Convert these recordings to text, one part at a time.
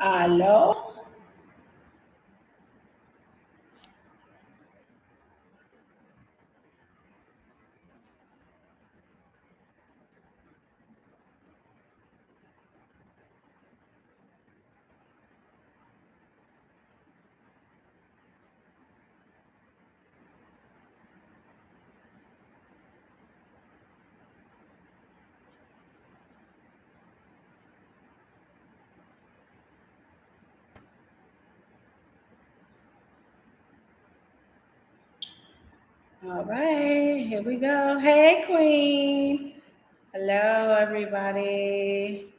Aló. All right, here we go. Hey, Queen. Hello, everybody.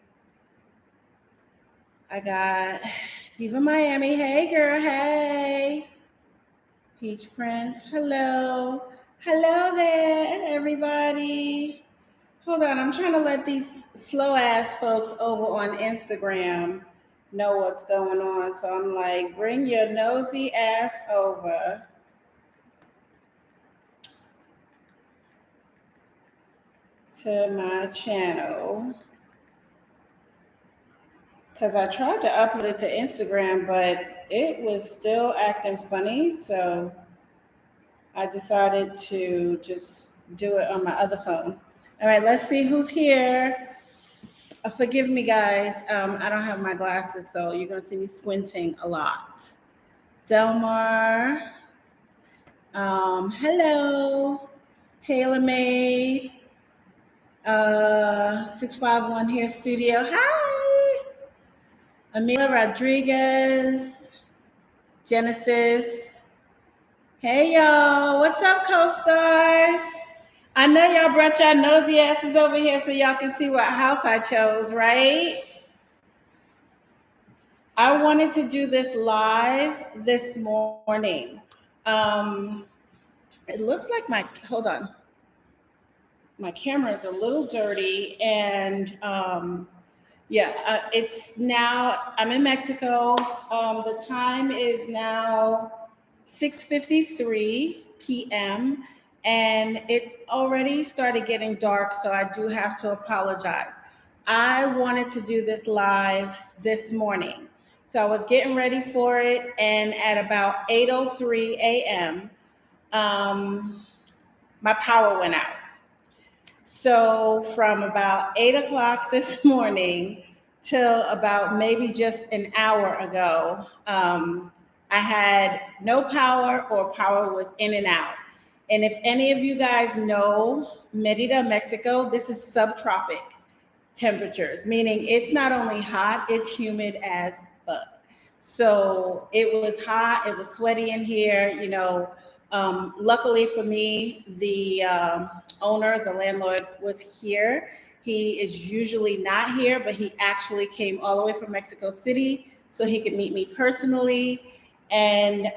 I got Diva Miami. Hey, girl. Hey. Peach Prince. Hello. Hello there, everybody. Hold on. I'm trying to let these slow ass folks over on Instagram know what's going on. So I'm like, bring your nosy ass over to my channel. Because I tried to upload it to Instagram, but it was still acting funny. So I decided to just do it on my other phone. All right, let's see who's here. Forgive me, guys. I don't have my glasses, so you're going to see me squinting a lot. Delmar. Hello. TaylorMade. 651 Hair Studio. Hi. Amila Rodriguez. Genesis. Hey y'all, what's up, co-stars? I know y'all brought y'all nosy asses over here so y'all can see what house I chose, right? I wanted to do this live this morning. It looks like hold on. My camera is a little dirty and it's now, I'm in Mexico. The time is now 6:53 p.m. and it already started getting dark, so I do have to apologize. I wanted to do this live this morning. So I was getting ready for it, and at about 8:03 a.m., my power went out. So from about 8 o'clock this morning till about maybe just an hour ago, I had no power or power was in and out. And if any of you guys know Merida, Mexico, this is subtropic temperatures, meaning it's not only hot, it's humid as fuck. So it was hot, it was sweaty in here, you know. Luckily for me, the owner, the landlord, was here. He is usually not here, but he actually came all the way from Mexico City so he could meet me personally. And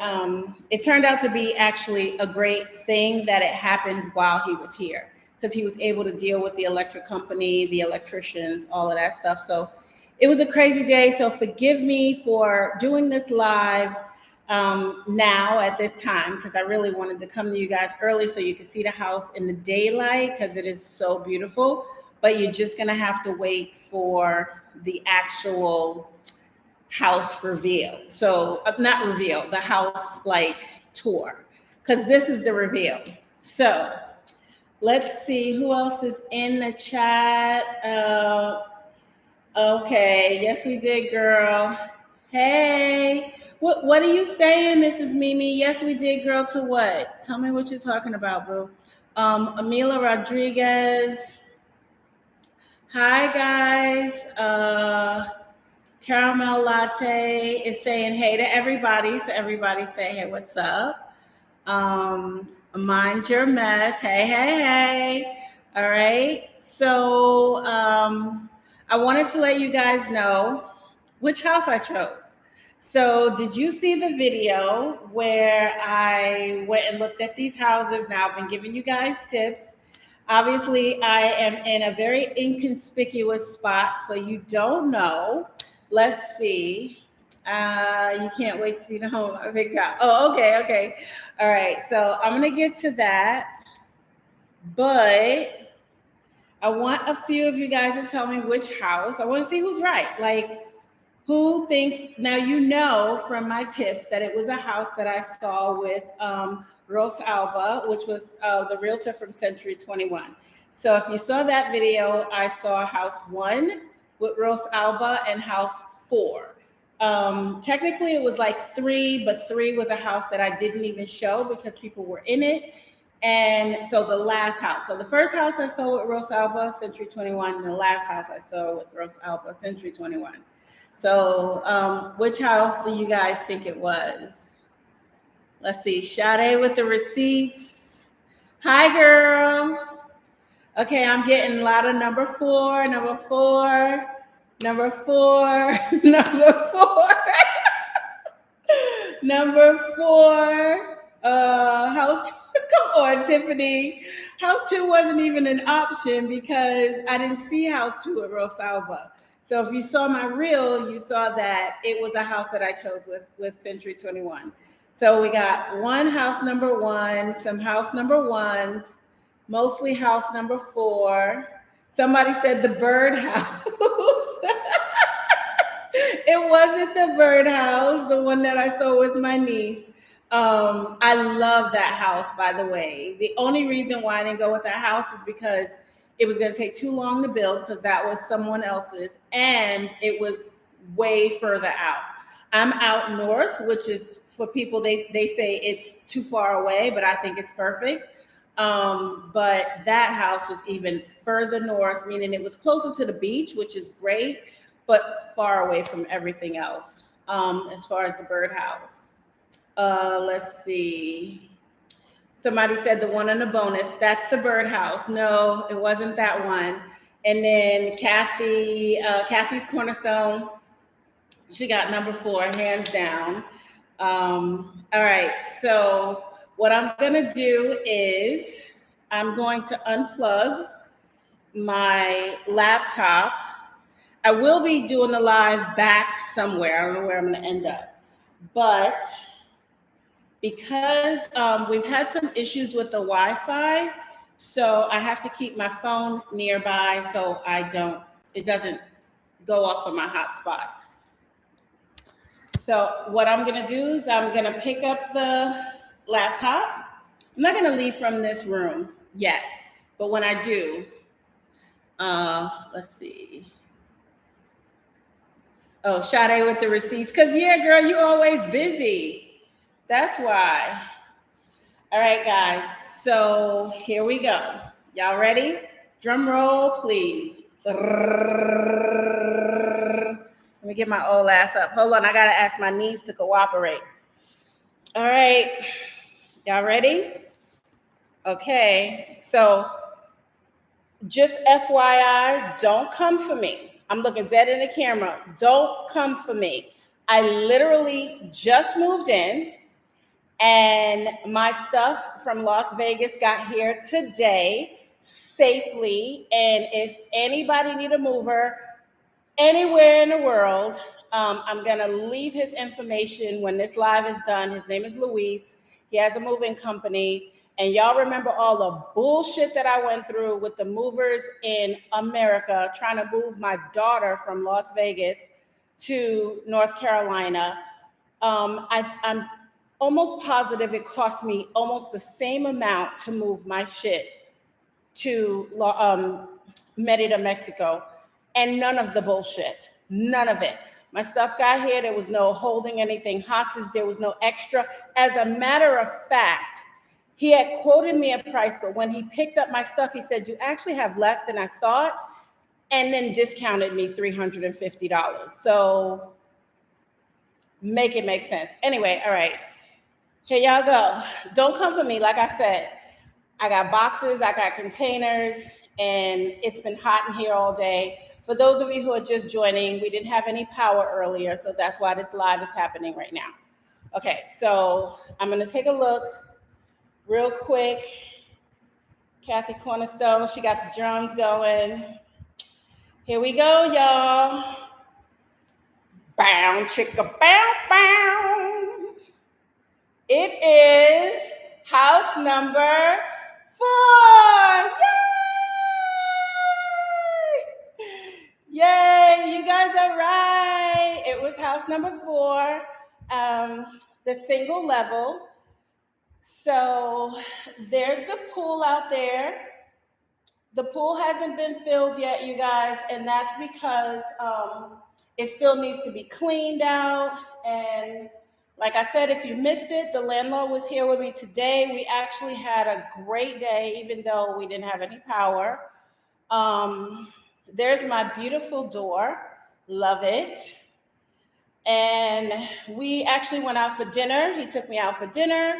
it turned out to be actually a great thing that it happened while he was here, because he was able to deal with the electric company, the electricians, all of that stuff. So it was a crazy day. So forgive me for doing this live now at this time, because I really wanted to come to you guys early so you could see the house in the daylight, because it is so beautiful. But you're just going to have to wait for the actual house reveal. So not reveal, the house like tour, because this is the reveal. So let's see who else is in the chat. Okay, yes we did, girl. Hey, what are you saying, Mrs. Mimi? Yes we did, girl. To what? Tell me what you're talking about, bro. Amila Rodriguez. Hi guys. Caramel Latte is saying hey to everybody. So everybody say, hey, what's up? Mind your mess. Hey, hey, hey. All right. So I wanted to let you guys know which house I chose. So did you see the video where I went and looked at these houses? Now I've been giving you guys tips. Obviously, I am in a very inconspicuous spot, so you don't know. Let's see. You can't wait to see the home I picked out. Oh, okay, okay. All right. So I'm gonna get to that, but I want a few of you guys to tell me which house. I want to see who's right. Like, Who thinks, now you know from my tips that it was a house that I saw with Ros Alba, which was the realtor from Century 21. So if you saw that video, I saw house 1 with Ros Alba and house 4. Technically it was like 3, but 3 was a house that I didn't even show because people were in it. And so the last house, so the first house I saw with Ros Alba, Century 21, and the last house I saw with Ros Alba, Century 21. So which house do you guys think it was? Let's see, Sade with the receipts. Hi, girl. Okay, I'm getting a lot of number 4, number 4, number 4, number 4. Number 4, house. Come on, Tiffany. House 2 wasn't even an option because I didn't see house 2 at Rosalba. So if you saw my reel, you saw that it was a house that I chose with Century 21. So we got one house number 1, some house number 1s, mostly house number 4. Somebody said the birdhouse. It wasn't the birdhouse, the one that I saw with my niece. I love that house, by the way. The only reason why I didn't go with that house is because it was going to take too long to build because that was someone else's, and it was way further out. I'm out north, which is for people, they say it's too far away, but I think it's perfect. But that house was even further north, meaning it was closer to the beach, which is great, but far away from everything else. As far as the birdhouse, let's see. Somebody said the one on the bonus. That's the birdhouse. No, it wasn't that one. And then Kathy's Cornerstone. She got number 4, hands down. All right. So what I'm gonna do is I'm going to unplug my laptop. I will be doing the live back somewhere. I don't know where I'm going to end up. But because we've had some issues with the Wi-Fi, so I have to keep my phone nearby so it doesn't go off of my hotspot. So what I'm going to do is I'm going to pick up the laptop. I'm not going to leave from this room yet, but when I do, let's see. Oh, Sade with the receipts. Because, yeah, girl, you always busy. That's why. All right, guys. So here we go. Y'all ready? Drum roll, please. Let me get my old ass up. Hold on. I got to ask my knees to cooperate. All right. Y'all ready? Okay. So just FYI, don't come for me. I'm looking dead in the camera. Don't come for me. I literally just moved in and my stuff from Las Vegas got here today safely. And if anybody need a mover anywhere in the world, I'm going to leave his information when this live is done. His name is Luis. He has a moving company. And y'all remember all the bullshit that I went through with the movers in America trying to move my daughter from Las Vegas to North Carolina. I'm almost positive it cost me almost the same amount to move my shit to Merida, Mexico. And none of the bullshit, none of it. My stuff got here. There was no holding anything hostage. There was no extra. As a matter of fact, he had quoted me a price, but when he picked up my stuff, he said, you actually have less than I thought, and then discounted me $350. So make it make sense. Anyway, all right. Here y'all go. Don't come for me. Like I said, I got boxes, I got containers, and it's been hot in here all day. For those of you who are just joining, we didn't have any power earlier, so that's why this live is happening right now. Okay, so I'm going to take a look real quick. Kathy Cornerstone, she got the drums going. Here we go, y'all. Bow, chicka, bow, bow. It is house number 4. Yay! Yay, you guys are right. It house number 4, the single level. So there's the pool out there. The pool hasn't been filled yet, you guys, and that's because it still needs to be cleaned out. And like I said, if you missed it, the landlord was here with me today. We actually had a great day, even though we didn't have any power. There's my beautiful door. Love it. And we actually went out for dinner. He took me out for dinner.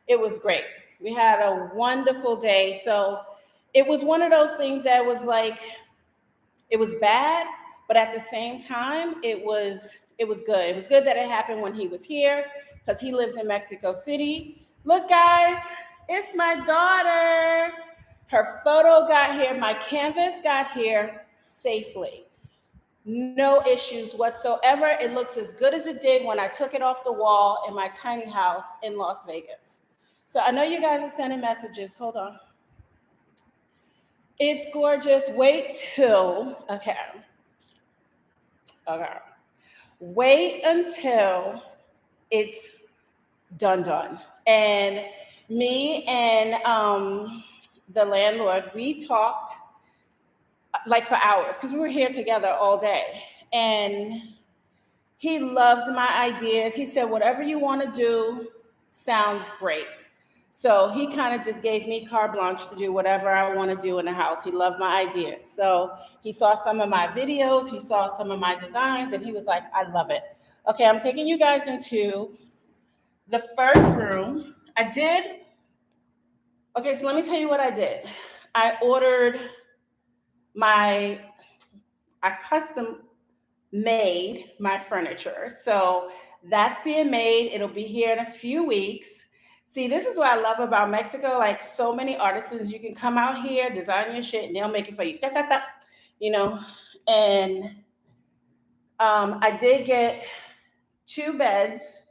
It was great. We had a wonderful day. So it was one of those things that was like, it was bad, but at the same time, it was good. It was good that it happened when he was here because he lives in Mexico City. Look, guys, it's my daughter. Her photo got here. My canvas got here safely. No issues whatsoever. It looks as good as it did when I took it off the wall in my tiny house in Las Vegas. So I know you guys are sending messages. Hold on. It's gorgeous. Wait till, okay. Wait until it's done. And me and the landlord, we talked like for hours because we were here together all day. And he loved my ideas. He said, whatever you want to do sounds great. So he kind of just gave me carte blanche to do whatever I want to do in the house. He loved my ideas. So he saw some of my videos, he saw some of my designs, and he was like, I love it. Okay, I'm taking you guys into the first room. Okay, so let me tell you what I did. I custom made my furniture. So that's being made. It'll be here in a few weeks. See, this is what I love about Mexico. Like so many artisans, you can come out here, design your shit, and they'll make it for you. You know, and I did get 2 beds.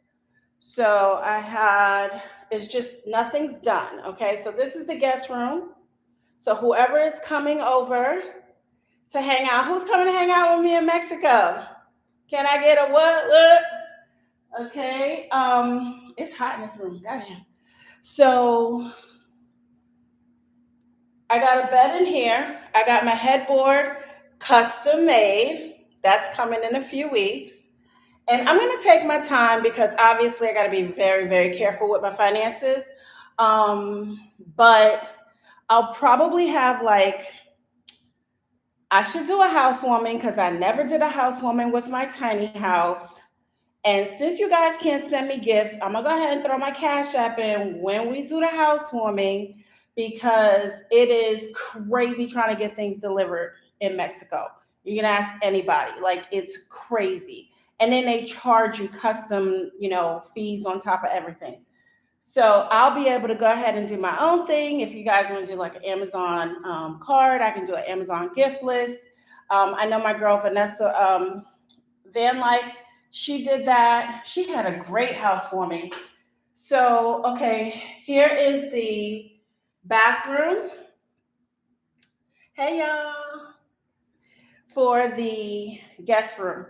So it's just nothing's done. Okay, so this is the guest room. So whoever is coming over to hang out, who's coming to hang out with me in Mexico? Can I get a what? Okay, it's hot in this room. Goddamn. So I got a bed in here. I got my headboard custom made. That's coming in a few weeks. And I'm going to take my time because obviously I got to be very, very careful with my finances. But I'll probably have I should do a housewarming because I never did a housewarming with my tiny house. And since you guys can't send me gifts, I'm going to go ahead and throw my Cash App in when we do the housewarming because it is crazy trying to get things delivered in Mexico. You can ask anybody. Like, it's crazy. And then they charge you custom, fees on top of everything. So I'll be able to go ahead and do my own thing. If you guys want to do like an Amazon card, I can do an Amazon gift list. I know my girl, Vanessa Van Life, she did that. She had a great housewarming. So, okay, here is the bathroom. Hey, y'all. For the guest room.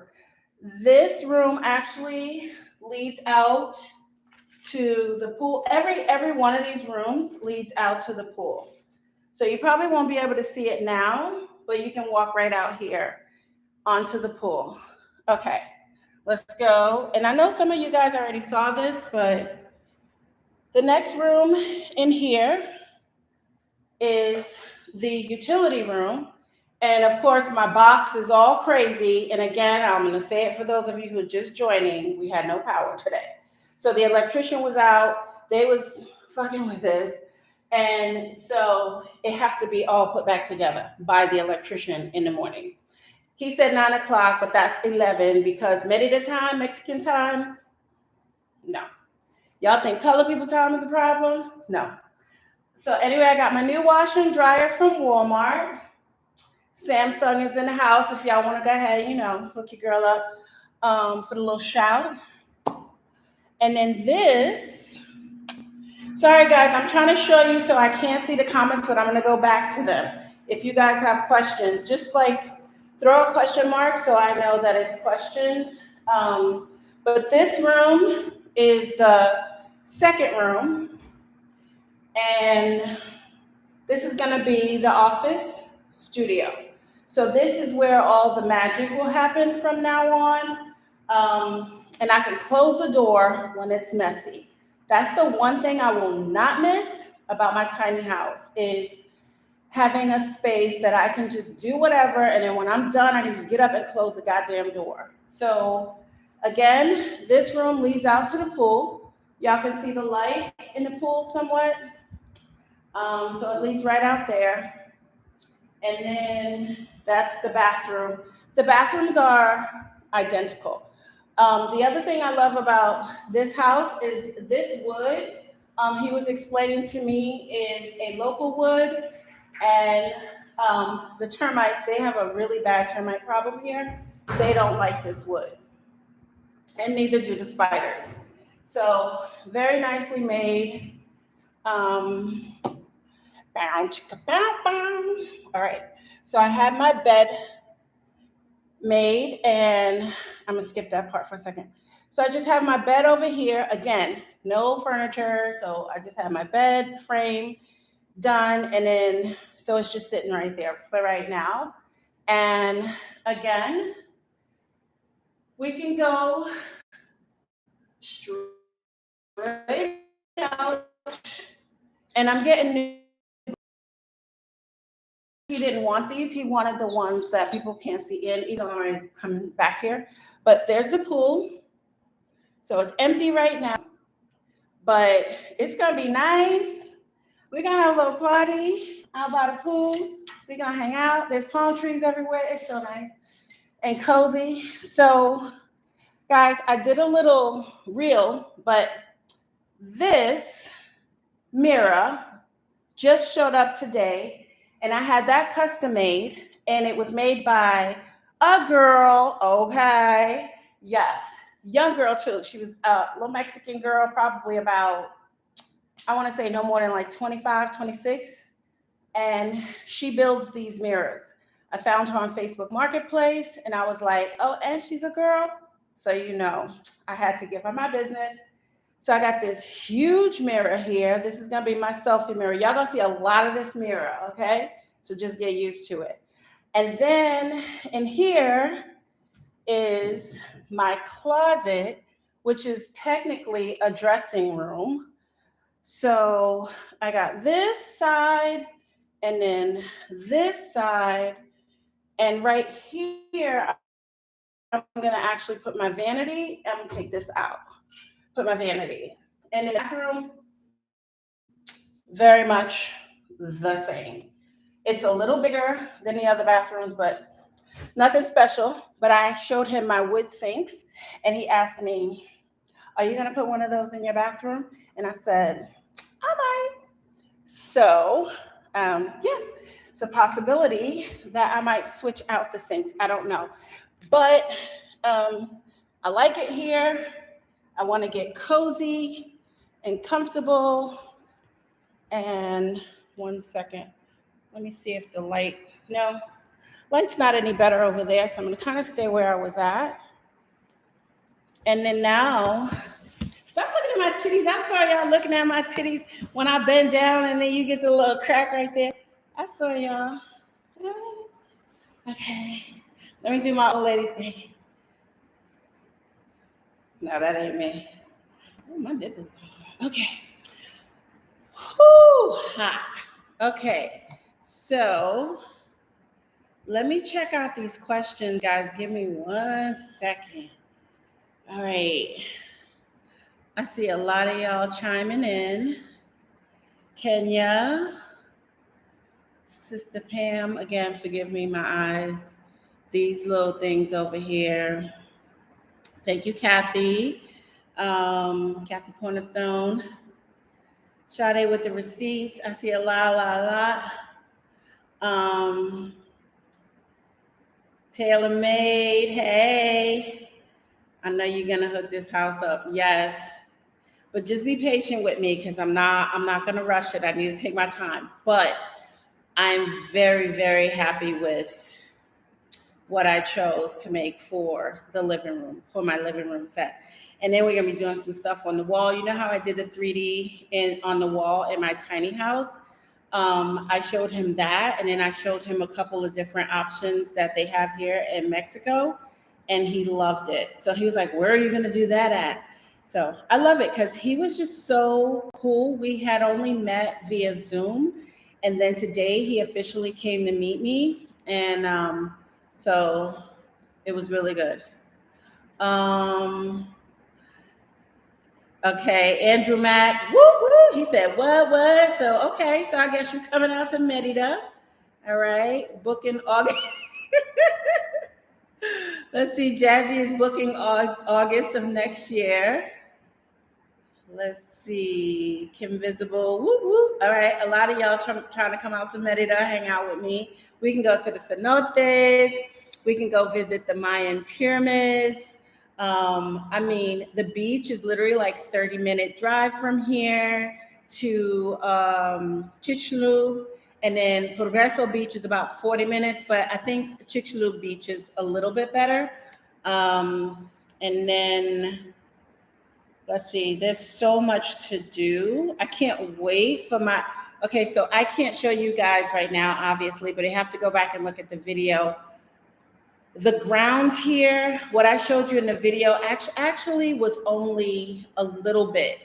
This room actually leads out to the pool. Every one of these rooms leads out to the pool. So you probably won't be able to see it now, but you can walk right out here onto the pool. Okay, let's go. And I know some of you guys already saw this, but the next room in here is the utility room. And of course, my box is all crazy. And again, I'm going to say it for those of you who are just joining, we had no power today. So the electrician was out. They was fucking with this. And so it has to be all put back together by the electrician in the morning. He said 9 o'clock, but that's 11 because MERIDA time, Mexican time, no. Y'all think color people time is a problem? No. So anyway, I got my new washer and dryer from Walmart. Samsung is in the house if y'all want to go ahead, hook your girl up for the little shout. And then this, sorry guys, I'm trying to show you so I can't see the comments, but I'm going to go back to them. If you guys have questions, just throw a question mark so I know that it's questions. But this room is the second room, and this is going to be the office studio. So this is where all the magic will happen from now on. And I can close the door when it's messy. That's the one thing I will not miss about my tiny house is having a space that I can just do whatever, and then when I'm done, I can just get up and close the goddamn door. So again, this room leads out to the pool. Y'all can see the light in the pool somewhat. So it leads right out there. And then that's the bathroom. The bathrooms are identical. The other thing I love about this house is this wood. He was explaining to me is a local wood, and the termites, they have a really bad termite problem here. They don't like this wood, and neither do the spiders. So very nicely made. Bow, chicka, bow, bow. All right, so I have my bed made, and I'm gonna skip that part for a second. So I just have my bed over here. Again, no furniture, so I just have my bed frame done, and then so it's just sitting right there for right now. And again, we can go straight out, and I'm getting new. He didn't want these. He wanted the ones that people can't see in, even though I'm coming back here. But there's the pool. So it's empty right now, but it's gonna be nice. We're gonna have a little party out by the pool. We're gonna hang out. There's palm trees everywhere. It's so nice and cozy. So, guys, I did a little reel, but this mirror just showed up today. And I had that custom made, and it was made by a girl, okay? Yes, young girl too. She was a little Mexican girl, probably about, I want to say no more than like 25, 26. And she builds these mirrors. I found her on Facebook Marketplace, and I was like, oh, and she's a girl? So, you know, I had to give her my business. So I got this huge mirror here. This is gonna be my selfie mirror. Y'all gonna see a lot of this mirror, okay? So just get used to it. And then in here is my closet, which is technically a dressing room. So I got this side and then this side. And right here, I'm gonna actually put my vanity. I'm gonna take this out. Put my vanity. And the bathroom, very much the same. It's a little bigger than the other bathrooms, but nothing special. But I showed him my wood sinks, and he asked me, are you gonna put one of those in your bathroom? And I said, I might. So, yeah, it's a possibility that I might switch out the sinks. I don't know. But I like it here. I want to get cozy and comfortable. And one second, let me see if the light, no, light's not any better over there. So I'm going to kind of stay where I was at. And then now, stop looking at my titties. I saw y'all looking at my titties when I bend down, and then you get the little crack right there. I saw y'all. Okay, let me do my old lady thing. No, that ain't me. Oh, my nipples. Okay. Whoo, hot. Okay, so let me check out these questions, guys. Give me 1 second. All right. I see a lot of y'all chiming in. Kenya, Sister Pam, again, forgive me, my eyes. These little things over here. Thank you, Kathy. Kathy Cornerstone. Sade with the receipts. I see a lot. Tailor Made. Hey, I know you're gonna hook this house up. Yes, but just be patient with me because I'm not gonna rush it. I need to take my time. But I'm very, very happy with what I chose to make for the living room, for my living room set. And then we're gonna be doing some stuff on the wall. You know how I did the 3D on the wall in my tiny house? I showed him that, and then I showed him a couple of different options that they have here in Mexico, and he loved it. So he was like, "Where are you gonna do that at?" So I love it because he was just so cool. We had only met via Zoom, and then today he officially came to meet me, and so it was really good. Um, okay, Andrew Mack, woo woo. He said, what? So okay, so I guess you're coming out to Merida. All right, booking August. Let's see, Jazzy is booking August of next year. Let's see, Kim Visible, woo woo. All right, a lot of y'all trying to come out to Merida, hang out with me. We can go to the cenotes. We can go visit the Mayan pyramids. I mean, the beach is literally like 30-minute drive from here to Chichlu. And then Progreso Beach is about 40 minutes, but I think Chichlu Beach is a little bit better. And then let's see, there's so much to do. I can't wait for my, okay, so I can't show you guys right now, obviously, but you have to go back and look at the video. The grounds here, what I showed you in the video actually was only a little bit.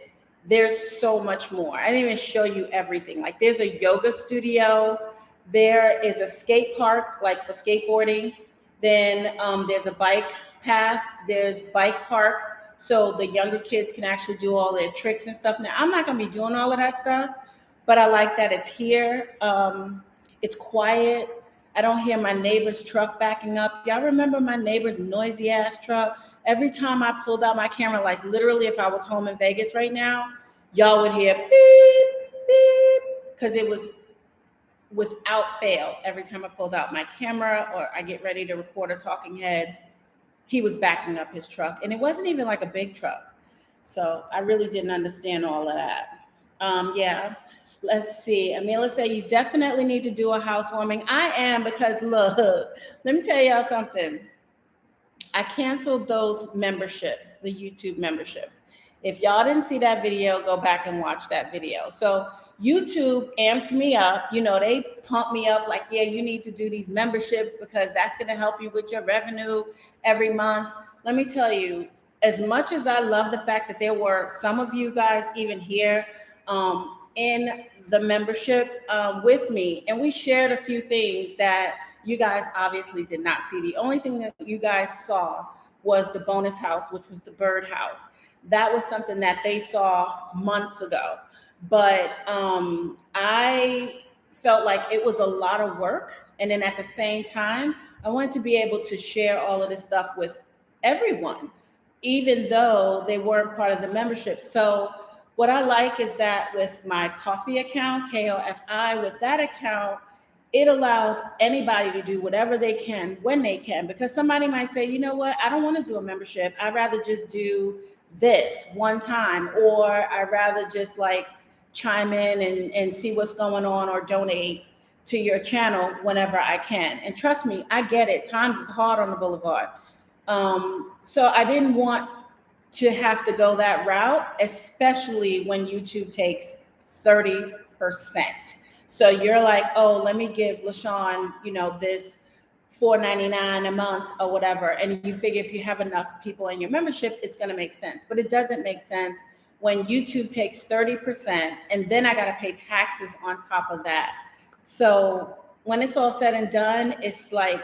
There's so much more. I didn't even show you everything. Like there's a yoga studio. There is a skate park, like for skateboarding. Then there's a bike path. There's bike parks. So the younger kids can actually do all their tricks and stuff. Now, I'm not going to be doing all of that stuff, but I like that it's here. It's quiet. I don't hear my neighbor's truck backing up. Y'all remember my neighbor's noisy ass truck? Every time I pulled out my camera, like literally if I was home in Vegas right now, y'all would hear beep, beep, because it was without fail. Every time I pulled out my camera or I get ready to record a talking head, he was backing up his truck. And it wasn't even like a big truck. So I really didn't understand all of that. Yeah. Let's see. Amila said, you definitely need to do a housewarming. I am, because look, let me tell y'all something. I canceled those memberships, the YouTube memberships. If y'all didn't see that video, go back and watch that video. So YouTube amped me up. You know, they pumped me up like, yeah, you need to do these memberships because that's going to help you with your revenue every month. Let me tell you, as much as I love the fact that there were some of you guys even here in the membership with me, and we shared a few things that you guys obviously did not see. The only thing that you guys saw was the bonus house, which was the bird house. That was something that they saw months ago. But I felt like it was a lot of work. And then at the same time, I wanted to be able to share all of this stuff with everyone, even though they weren't part of the membership. So what I like is that with my coffee account, KOFI, with that account, it allows anybody to do whatever they can when they can, because somebody might say, you know what, I don't want to do a membership. I'd rather just do this one time, or I'd rather just like chime in and see what's going on or donate to your channel whenever I can. And trust me, I get it. Times is hard on the boulevard. So I didn't want to have to go that route, especially when YouTube takes 30%. So you're like, oh, let me give LaShawn, you know, this $4.99 a month or whatever. And you figure if you have enough people in your membership, it's going to make sense. But it doesn't make sense when YouTube takes 30% and then I got to pay taxes on top of that. So when it's all said and done, it's like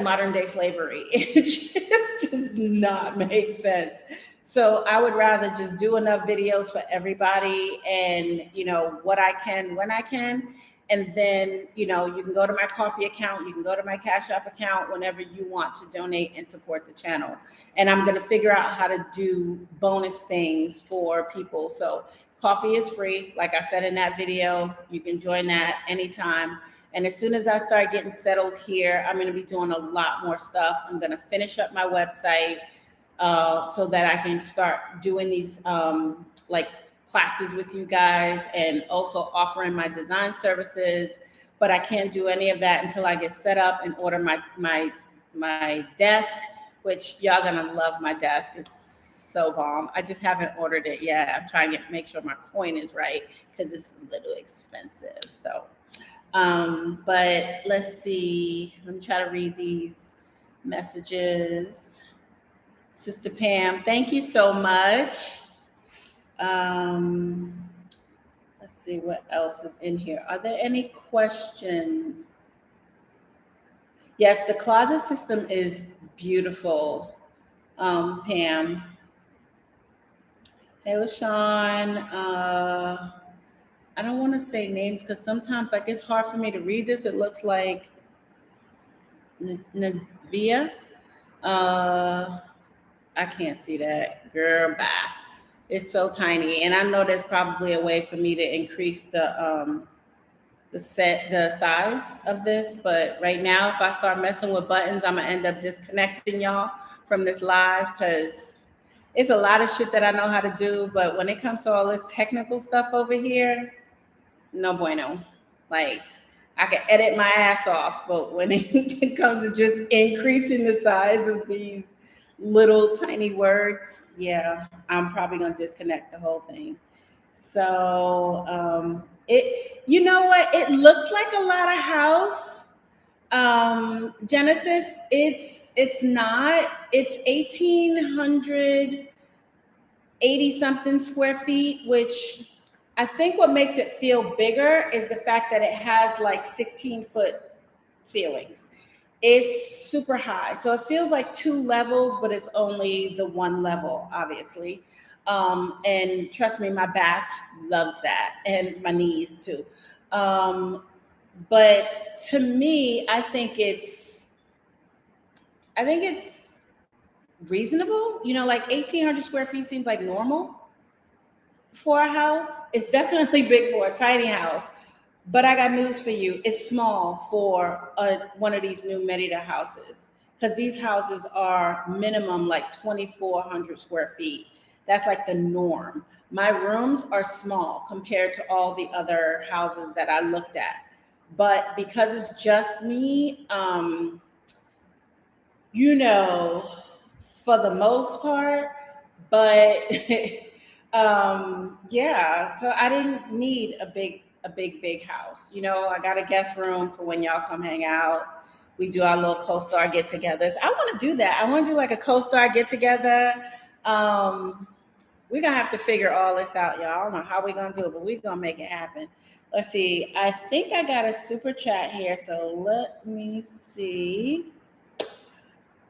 modern day slavery. It just does not make sense. So I would rather just do enough videos for everybody and, you know, what I can, when I can. And then, you know, you can go to my coffee account, you can go to my Cash App account whenever you want to donate and support the channel. And I'm going to figure out how to do bonus things for people. So coffee is free. Like I said in that video, you can join that anytime. And as soon as I start getting settled here, I'm going to be doing a lot more stuff. I'm going to finish up my website so that I can start doing these like classes with you guys, and also offering my design services, but I can't do any of that until I get set up and order my desk, which y'all gonna love my desk. It's so bomb. I just haven't ordered it yet. I'm trying to make sure my coin is right because it's a little expensive. So, but let's see. Let me try to read these messages. Sister Pam, thank you so much. Let's see what else is in here. Are there any questions? Yes, the closet system is beautiful, Pam. Hey, LaShawn. I don't want to say names because sometimes like it's hard for me to read this. It looks like Navia. I can't see that. Girl, bye. It's so tiny. And I know there's probably a way for me to increase the size of this, but right now if I start messing with buttons, I'm gonna end up disconnecting y'all from this live because it's a lot of shit that I know how to do, but when it comes to all this technical stuff over here, no bueno. Like I can edit my ass off, but when it comes to just increasing the size of these little tiny words, yeah, I'm probably gonna disconnect the whole thing. So you know what? It looks like a lot of house. Genesis, it's not. It's 1,880 something square feet, which I think what makes it feel bigger is the fact that it has like 16-foot ceilings. It's super high. So it feels like 2 levels, but it's only the 1 level, obviously. And trust me, my back loves that, and my knees too. But to me, I think it's reasonable. You know, like 1,800 square feet seems like normal for a house. It's definitely big for a tiny house. But I got news for you. It's small for one of these new MERIDA houses because these houses are minimum like 2,400 square feet. That's like the norm. My rooms are small compared to all the other houses that I looked at. But because it's just me, you know, for the most part, but yeah, so I didn't need a big house. You know, I got a guest room for when y'all come hang out. We do our little co-star get-togethers. I want to do that. I want to do like a co-star get-together. We're gonna have to figure all this out, y'all. I don't know how we're gonna do it, but we're gonna make it happen. Let's see. I think I got a super chat here, so let me see.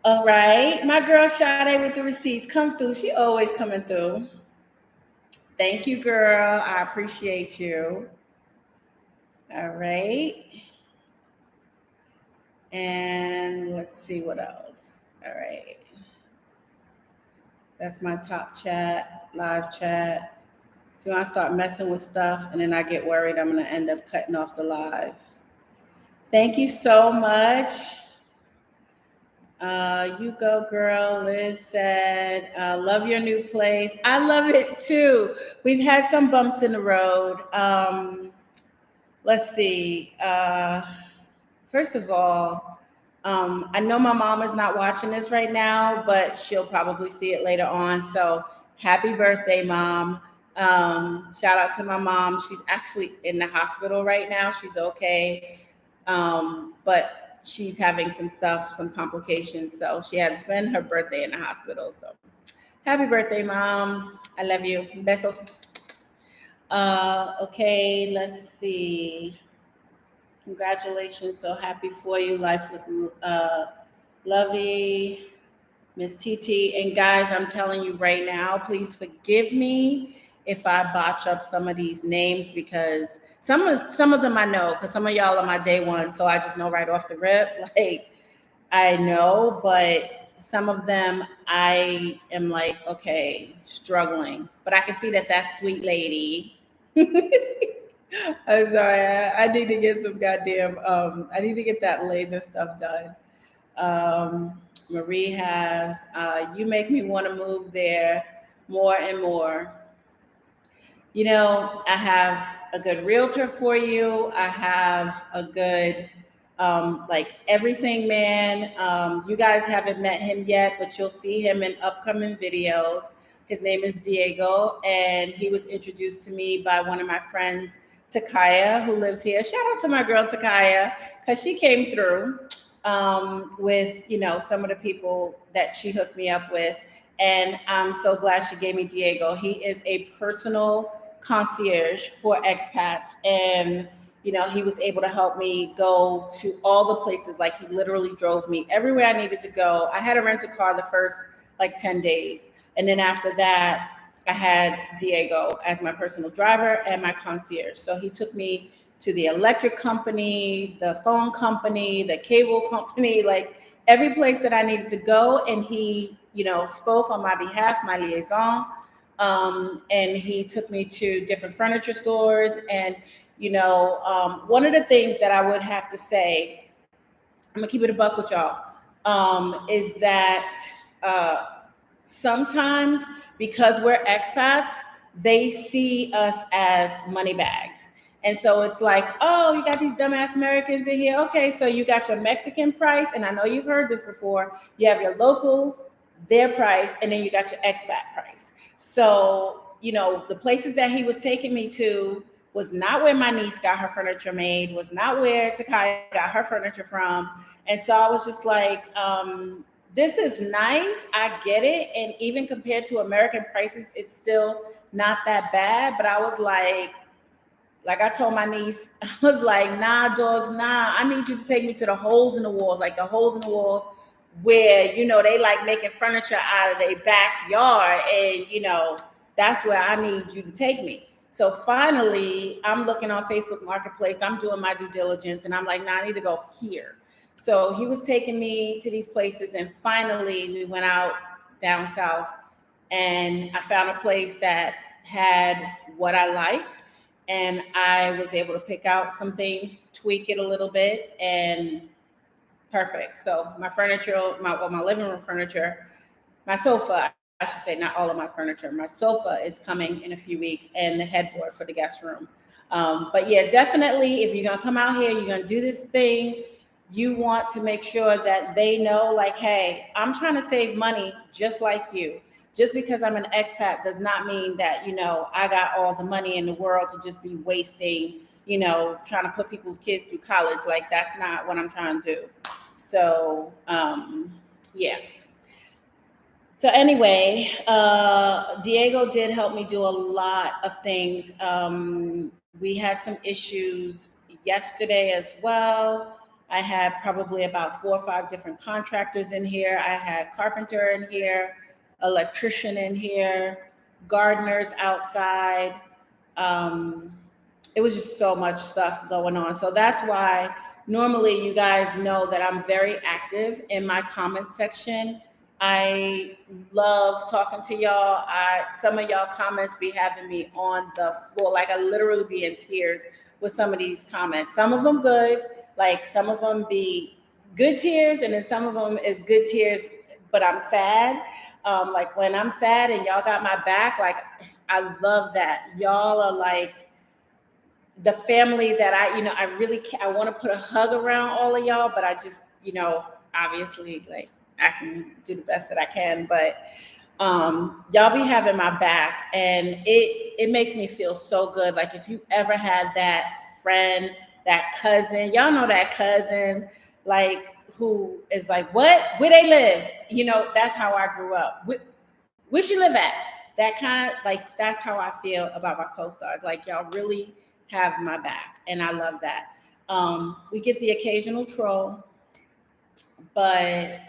All right, my girl Sade with the receipts come through. She always coming through. Thank you, girl. I appreciate you. All right. And let's see what else. All right. That's my top chat, live chat. So I start messing with stuff and then I get worried I'm going to end up cutting off the live. Thank you so much. You go, girl. Liz said, love your new place. I love it too. We've had some bumps in the road. Let's see. First of all, I know my mom is not watching this right now, but she'll probably see it later on. So happy birthday, Mom. Shout out to my mom. She's actually in the hospital right now. She's okay. But she's having some complications. So she had to spend her birthday in the hospital. So happy birthday, Mom. I love you. Besos. Okay, let's see. Congratulations. So happy for you. Life with Lovey, Miss TT. And guys, I'm telling you right now, please forgive me if I botch up some of these names because some of them I know because some of y'all are my day one. So I just know right off the rip. Like I know, but some of them I am like, okay, struggling. But I can see that sweet lady. I'm sorry. I need to get some goddamn. I need to get that laser stuff done. Marie has. You make me want to move there more and more. You know, I have a good realtor for you. I have a good, like everything man. You guys haven't met him yet, but you'll see him in upcoming videos. His name is Diego, and he was introduced to me by one of my friends, Takaya, who lives here. Shout out to my girl Takaya, because she came through with, you know, some of the people that she hooked me up with. And I'm so glad she gave me Diego. He is a personal concierge for expats. And, you know, he was able to help me go to all the places. Like, he literally drove me everywhere I needed to go. I had to rent a car the first like 10 days. And then after that, I had Diego as my personal driver and my concierge. So he took me to the electric company, the phone company, the cable company, like every place that I needed to go. And he, you know, spoke on my behalf, my liaison. And he took me to different furniture stores. And, you know, one of the things that I would have to say, I'm gonna keep it a buck with y'all, is that sometimes because we're expats, they see us as money bags. And so it's like, oh, you got these dumbass Americans in here. Okay, so you got your Mexican price, and I know you've heard this before. You have your locals, their price, and then you got your expat price. So, you know, the places that he was taking me to was not where my niece got her furniture made, was not where Takaya got her furniture from. And so I was just like, this is nice. I get it. And even compared to American prices, it's still not that bad. But I was like I told my niece, I was like, nah, dogs, nah. I need you to take me to the holes in the walls, like the holes in the walls where, you know, they like making furniture out of their backyard. And, you know, that's where I need you to take me. So finally, I'm looking on Facebook Marketplace. I'm doing my due diligence. And I'm like, nah, I need to go here. So he was taking me to these places. And finally, we went out down south. And I found a place that had what I liked. And I was able to pick out some things, tweak it a little bit, and perfect. So my furniture, my living room furniture, my sofa, I should say, not all of my furniture. My sofa is coming in a few weeks, and the headboard for the guest room. But yeah, definitely, if you're gonna come out here, you're gonna do this thing. You want to make sure that they know, like, hey, I'm trying to save money just like you. Just because I'm an expat does not mean that, you know, I got all the money in the world to just be wasting, you know, trying to put people's kids through college. Like, that's not what I'm trying to do. So, yeah. So anyway, Diego did help me do a lot of things. We had some issues yesterday as well. I had probably about 4 or 5 different contractors in here. I had carpenter in here, electrician in here, gardeners outside. Um, it was just so much stuff going on. So that's why normally you guys know that I'm very active in my comment section. I love talking to y'all. Some of y'all comments be having me on the floor. Like, I literally be in tears with some of these comments. Some of them good, like some of them be good tears, and then some of them is good tears, but I'm sad. Like when I'm sad and y'all got my back, like I love that. Y'all are like the family that I really I want to put a hug around all of y'all, but I just, obviously, like, I can do the best that I can, but y'all be having my back, and it makes me feel so good. Like, if you ever had that friend, that cousin, y'all know that cousin, like, who is like, what, where they live? That's how I grew up. Where she live at? That kind of, like, that's how I feel about my co-stars. Like, y'all really have my back, and I love that. We get the occasional troll, but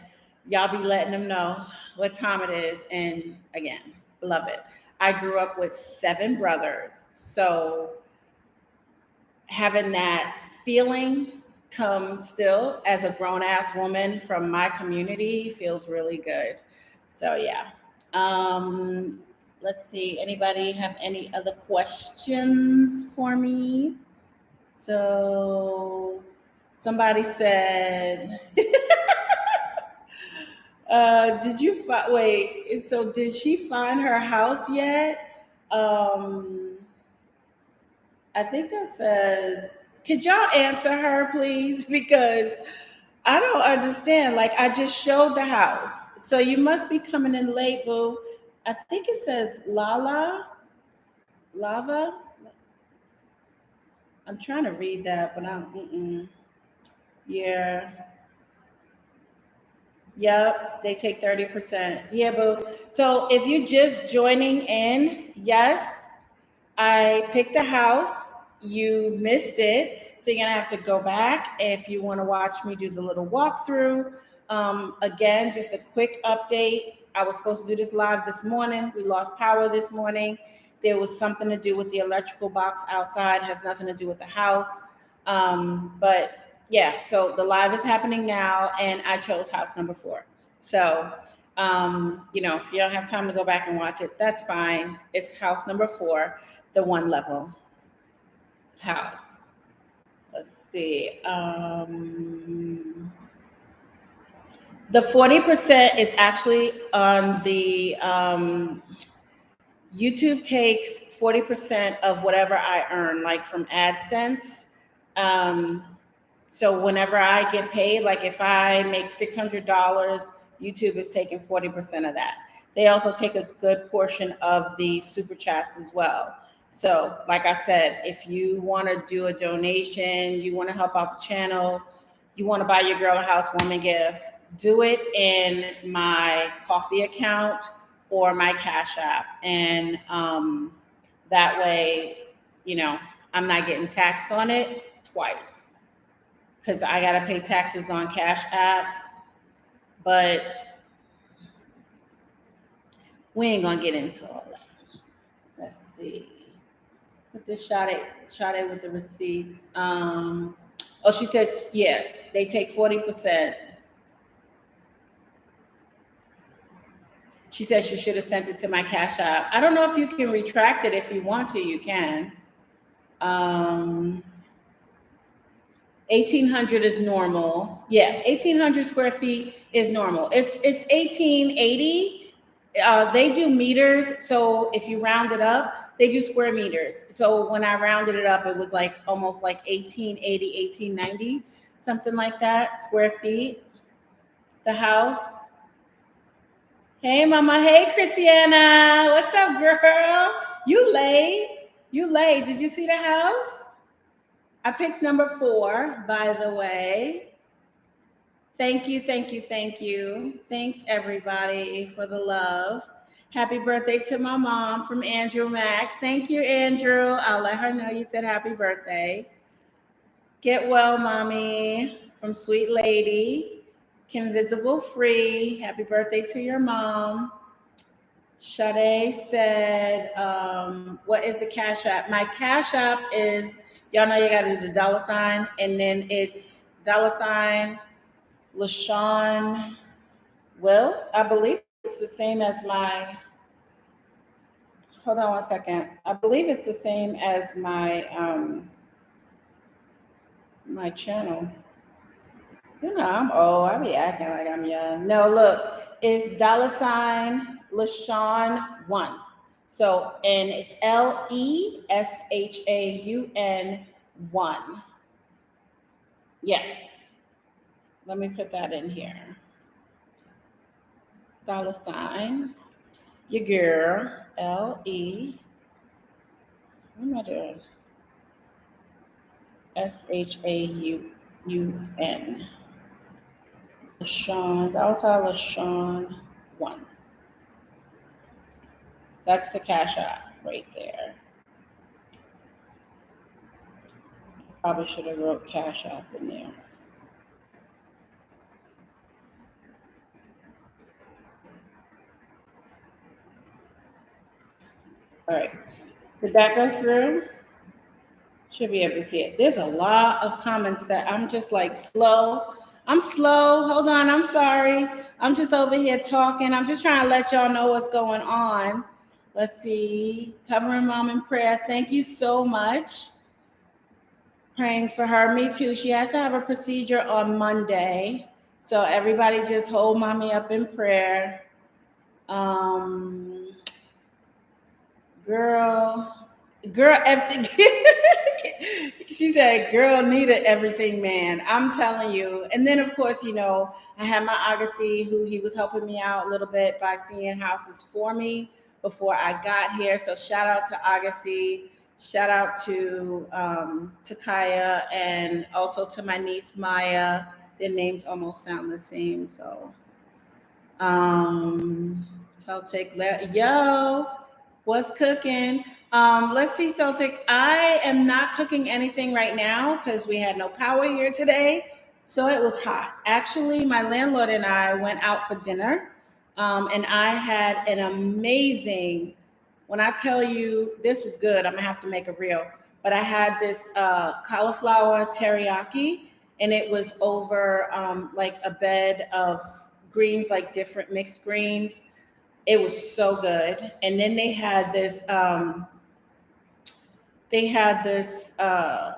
y'all be letting them know what time it is, and again, love it. I grew up with 7 brothers, so having that feeling come still as a grown-ass woman from my community feels really good. So yeah. Let's see, anybody have any other questions for me? So somebody said, did she find her house yet? I think that says, could y'all answer her, please? Because I don't understand. Like, I just showed the house. So you must be coming in late, boo. I think it says Lava. I'm trying to read that, but yeah. Yep, they take 30%. Yeah, boo. So if you're just joining in, yes, I picked a house. You missed it. So you're going to have to go back if you want to watch me do the little walkthrough. Again, just a quick update. I was supposed to do this live this morning. We lost power this morning. There was something to do with the electrical box outside, has nothing to do with the house. But yeah, so the live is happening now, and I chose house number 4. So, if you don't have time to go back and watch it, that's fine. It's house number 4, the 1-level house. Let's see. The 40% is actually on the YouTube takes 40% of whatever I earn, like from AdSense. So whenever I get paid, like if I make $600, YouTube is taking 40% of that. They also take a good portion of the super chats as well. So like I said, if you want to do a donation, you want to help out the channel, you want to buy your girl a housewarming gift, do it in my coffee account or my Cash App. And that way, I'm not getting taxed on it twice, because I got to pay taxes on Cash App. But we ain't going to get into all that. Let's see. Put this Sade with the receipts. She said, yeah, they take 40%. She said she should have sent it to my Cash App. I don't know if you can retract it. If you want to, you can. 1,800 is normal. Yeah, 1,800 square feet is normal. It's 1,880. They do meters, so if you round it up, they do square meters. So when I rounded it up, it was like almost like 1,880, 1,890, something like that, square feet. The house. Hey, mama. Hey, Christiana. What's up, girl? You late. Did you see the house? I picked number 4, by the way. Thank you. Thanks, everybody, for the love. Happy birthday to my mom from Andrew Mack. Thank you, Andrew. I'll let her know you said happy birthday. Get well, mommy, from Sweet Lady. Kim Visible Free. Happy birthday to your mom. Sade said, what is the Cash App? My Cash App is, y'all know you got to do the $, and then it's $, LaShawn Will. I believe it's the same as my, hold on one second. I believe it's the same as my, my channel. I'm old. I be acting like I'm young. No, look, it's $, LaShawn 1. So, and it's LESHAUN 1. Yeah. Let me put that in here. $, your girl, LE. What am I doing? SHAUN. LaShawn, LaShawn 1. That's the Cash App right there. Probably should have wrote Cash App in there. All right. Did that go through? Should be able to see it. There's a lot of comments that I'm just like slow. I'm slow. Hold on. I'm sorry. I'm just over here talking. I'm just trying to let y'all know what's going on. Let's see. Covering mom in prayer. Thank you so much. Praying for her. Me too. She has to have a procedure on Monday. So everybody just hold mommy up in prayer. Girl, Girl, she said, girl needed everything, man. I'm telling you. And then, of course, I had my Agassi, who he was helping me out a little bit by seeing houses for me before I got here. So shout out to Agassi. Shout out to Kaya, and also to my niece Maya. Their names almost sound the same. Celtic, yo, what's cooking? Let's see, Celtic. I am not cooking anything right now because we had no power here today, so it was hot. Actually, my landlord and I went out for dinner, and I had an amazing. When I tell you this was good, I'm gonna have to make it real. But I had this cauliflower teriyaki, and it was over like a bed of greens, like different mixed greens. It was so good. And then they had this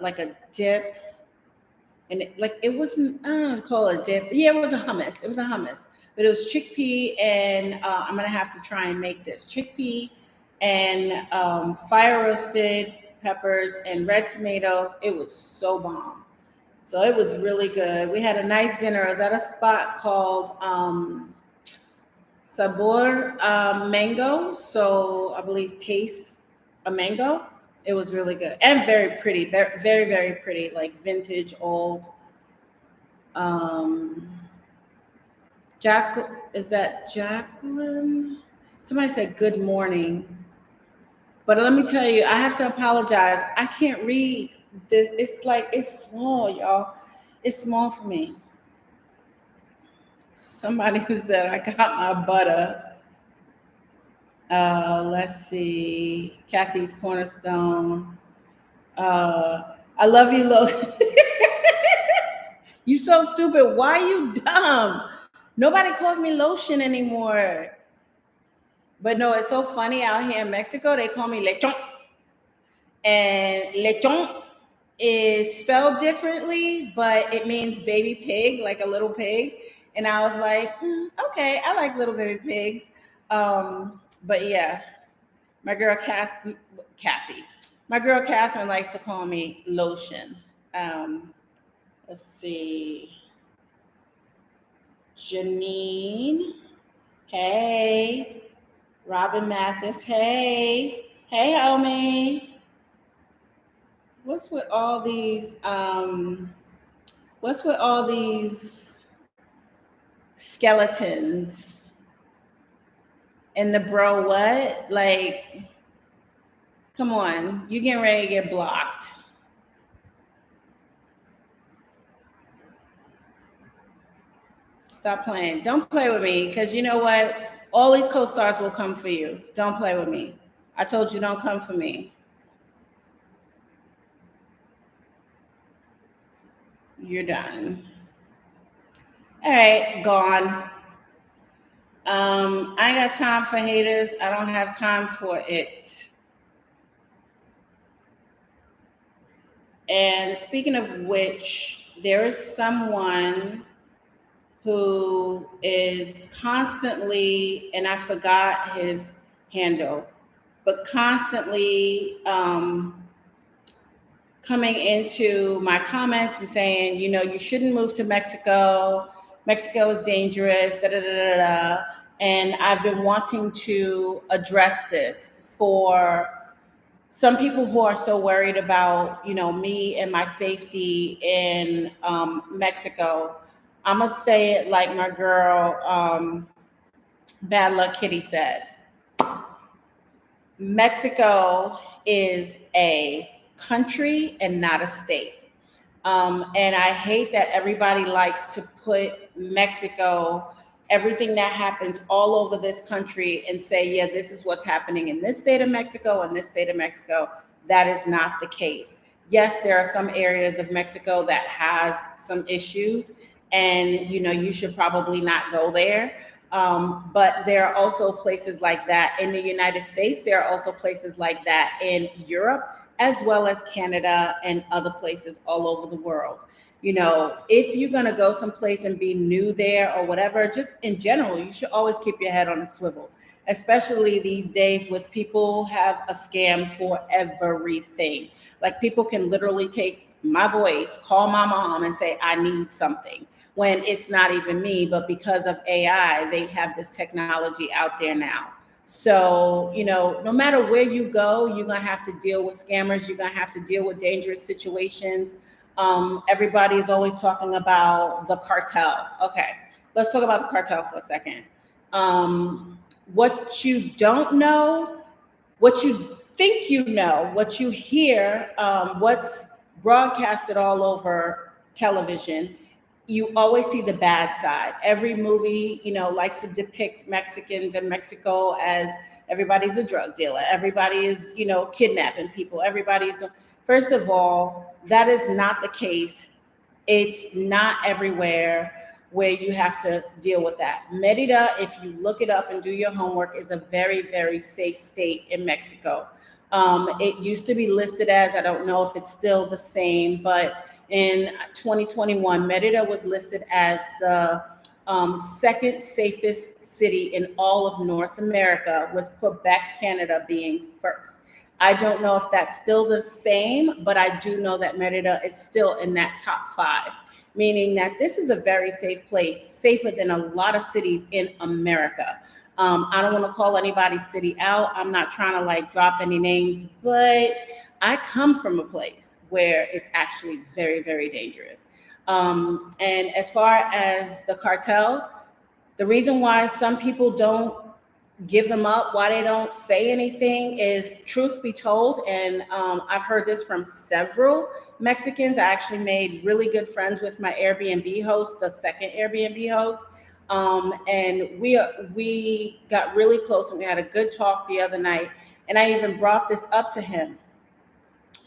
like a dip, and it wasn't, I don't know to call it a dip. Yeah, it was a hummus. It was a hummus, but it was chickpea, and I'm gonna have to try and make this chickpea and fire roasted peppers and red tomatoes. It was so bomb. So it was really good. We had a nice dinner. I was at a spot called Sabor Mango. So I believe Taste a Mango. It was really good and very pretty. Very, very, very pretty. Like vintage, old. Um, is that Jacqueline? Somebody said good morning. But let me tell you, I have to apologize. I can't read this. It's small, y'all. It's small for me. Somebody said I got my butter. Let's see. Kathy's Cornerstone. I love you, Lo. You so stupid. Why you dumb? Nobody calls me lotion anymore. But no, it's so funny out here in Mexico. They call me lechon. And lechon is spelled differently, but it means baby pig, like a little pig. And I was like, okay, I like little baby pigs. But yeah, my girl Kathy, my girl Catherine likes to call me lotion. Let's see, Janine, hey. Robin Mathis, hey, homie. What's with all these? What's with all these skeletons? And the bro, what? Like, come on, you getting ready to get blocked. Stop playing. Don't play with me, because you know what? All these co-stars will come for you. Don't play with me. I told you, don't come for me. You're done. All right, gone. I ain't got time for haters. I don't have time for it. And speaking of which, there is someone who is constantly, and I forgot his handle, but constantly coming into my comments and saying, you shouldn't move to Mexico. Mexico is dangerous, da da da da da. And I've been wanting to address this for some people who are so worried about, me and my safety in Mexico. I'm gonna say it like my girl, Bad Luck Kitty said. Mexico is a country and not a state. And I hate that everybody likes to put Mexico, everything that happens all over this country, and say, yeah, this is what's happening in this state of Mexico and this state of Mexico. That is not the case. Yes, there are some areas of Mexico that has some issues, and you should probably not go there. But there are also places like that in the United States. There are also places like that in Europe, as well as Canada and other places all over the world. If you're going to go someplace and be new there or whatever, just in general, you should always keep your head on a swivel. especially these days with people have a scam for everything. Like people can literally take my voice, call my mom and say, I need something, when it's not even me, but because of AI, they have this technology out there now. So, no matter where you go, you're going to have to deal with scammers. You're going to have to deal with dangerous situations. Everybody is always talking about the cartel. Okay, let's talk about the cartel for a second. What you don't know, what you think you know, what you hear, what's broadcasted all over television, you always see the bad side. Every movie, likes to depict Mexicans and Mexico as everybody's a drug dealer, everybody is, kidnapping people, everybody's doing. First of all, that is not the case. It's not everywhere where you have to deal with that. Merida, if you look it up and do your homework, is a very, very safe state in Mexico. It used to be listed as, I don't know if it's still the same, but in 2021, Merida was listed as the second safest city in all of North America, with Quebec, Canada being first. I don't know if that's still the same, but I do know that Merida is still in that top 5, meaning that this is a very safe place, safer than a lot of cities in America. I don't want to call anybody's city out. I'm not trying to drop any names, but I come from a place where it's actually very, very dangerous. And as far as the cartel, the reason why some people don't give them up, why they don't say anything, is, truth be told, and I've heard this from several Mexicans. I actually made really good friends with my Airbnb host, the second Airbnb host, and we got really close and we had a good talk the other night. And I even brought this up to him.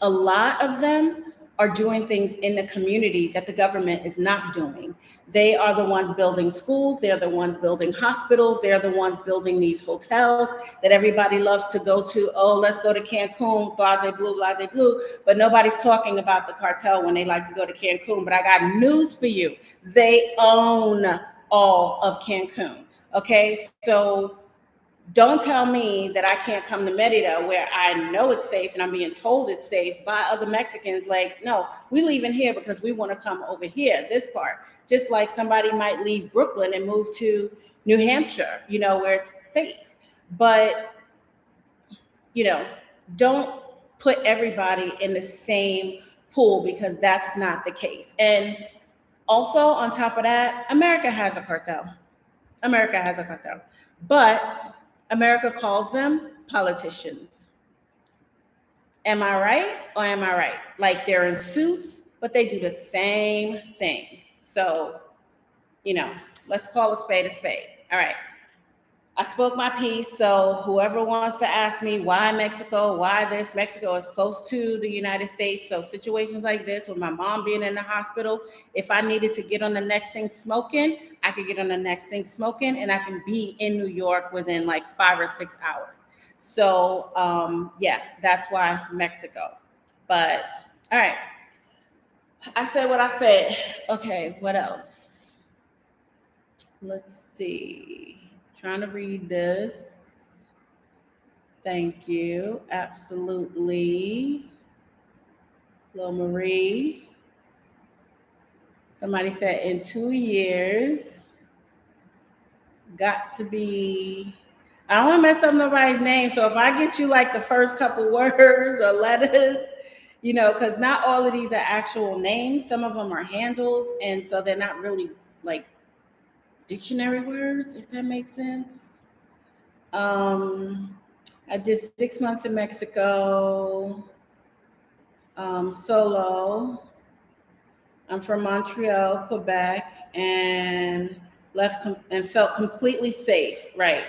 A lot of them are doing things in the community that the government is not doing. They are the ones building schools. They're the ones building hospitals. They're the ones building these hotels that everybody loves to go to. Oh, let's go to Cancun, blase blue. But nobody's talking about the cartel when they like to go to Cancun. But I got news for you. They own all of Cancun. Okay, so don't tell me that I can't come to Merida, where I know it's safe and I'm being told it's safe by other Mexicans. No, we leaving here because we want to come over here, this part. Just like somebody might leave Brooklyn and move to New Hampshire, where it's safe. But, don't put everybody in the same pool, because that's not the case. And also, on top of that, America has a cartel. America has a cartel. But America calls them politicians. Am I right or am I right? Like, they're in suits, but they do the same thing. So, let's call a spade a spade. All right. I spoke my piece. So whoever wants to ask me why Mexico, why this, Mexico is close to the United States. So situations like this, with my mom being in the hospital, if I needed to get on the next thing smoking, I could get on the next thing smoking, and I can be in New York within 5 or 6 hours. So yeah, that's why Mexico. But all right, I said what I said. Okay, what else? Let's see. Trying to read this. Thank you. Absolutely. Hello, Marie. Somebody said in 2 years, got to be, I don't want to mess up nobody's name. So if I get you the first couple words or letters, because not all of these are actual names. Some of them are handles. And so they're not really dictionary words, if that makes sense. I did 6 months in Mexico, solo. I'm from Montreal, Quebec, and left and felt completely safe. Right.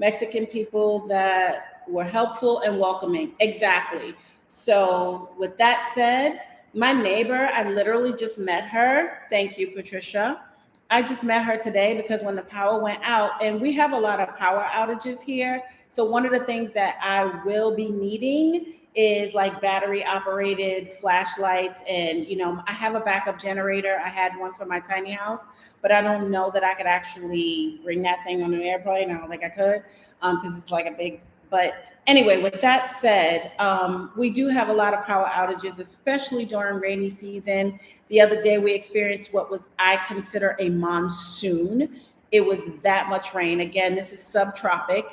Mexican people that were helpful and welcoming. Exactly. So with that said, my neighbor, I literally just met her. Thank you, Patricia. I just met her today because when the power went out, and we have a lot of power outages here. So one of the things that I will be needing is like battery operated flashlights. And, I have a backup generator. I had one for my tiny house, but I don't know that I could actually bring that thing on an airplane. I don't think I could, because it's like a big, but anyway, with that said, we do have a lot of power outages, especially during rainy season. The other day we experienced what was I consider a monsoon. It was that much rain. Again, this is subtropic.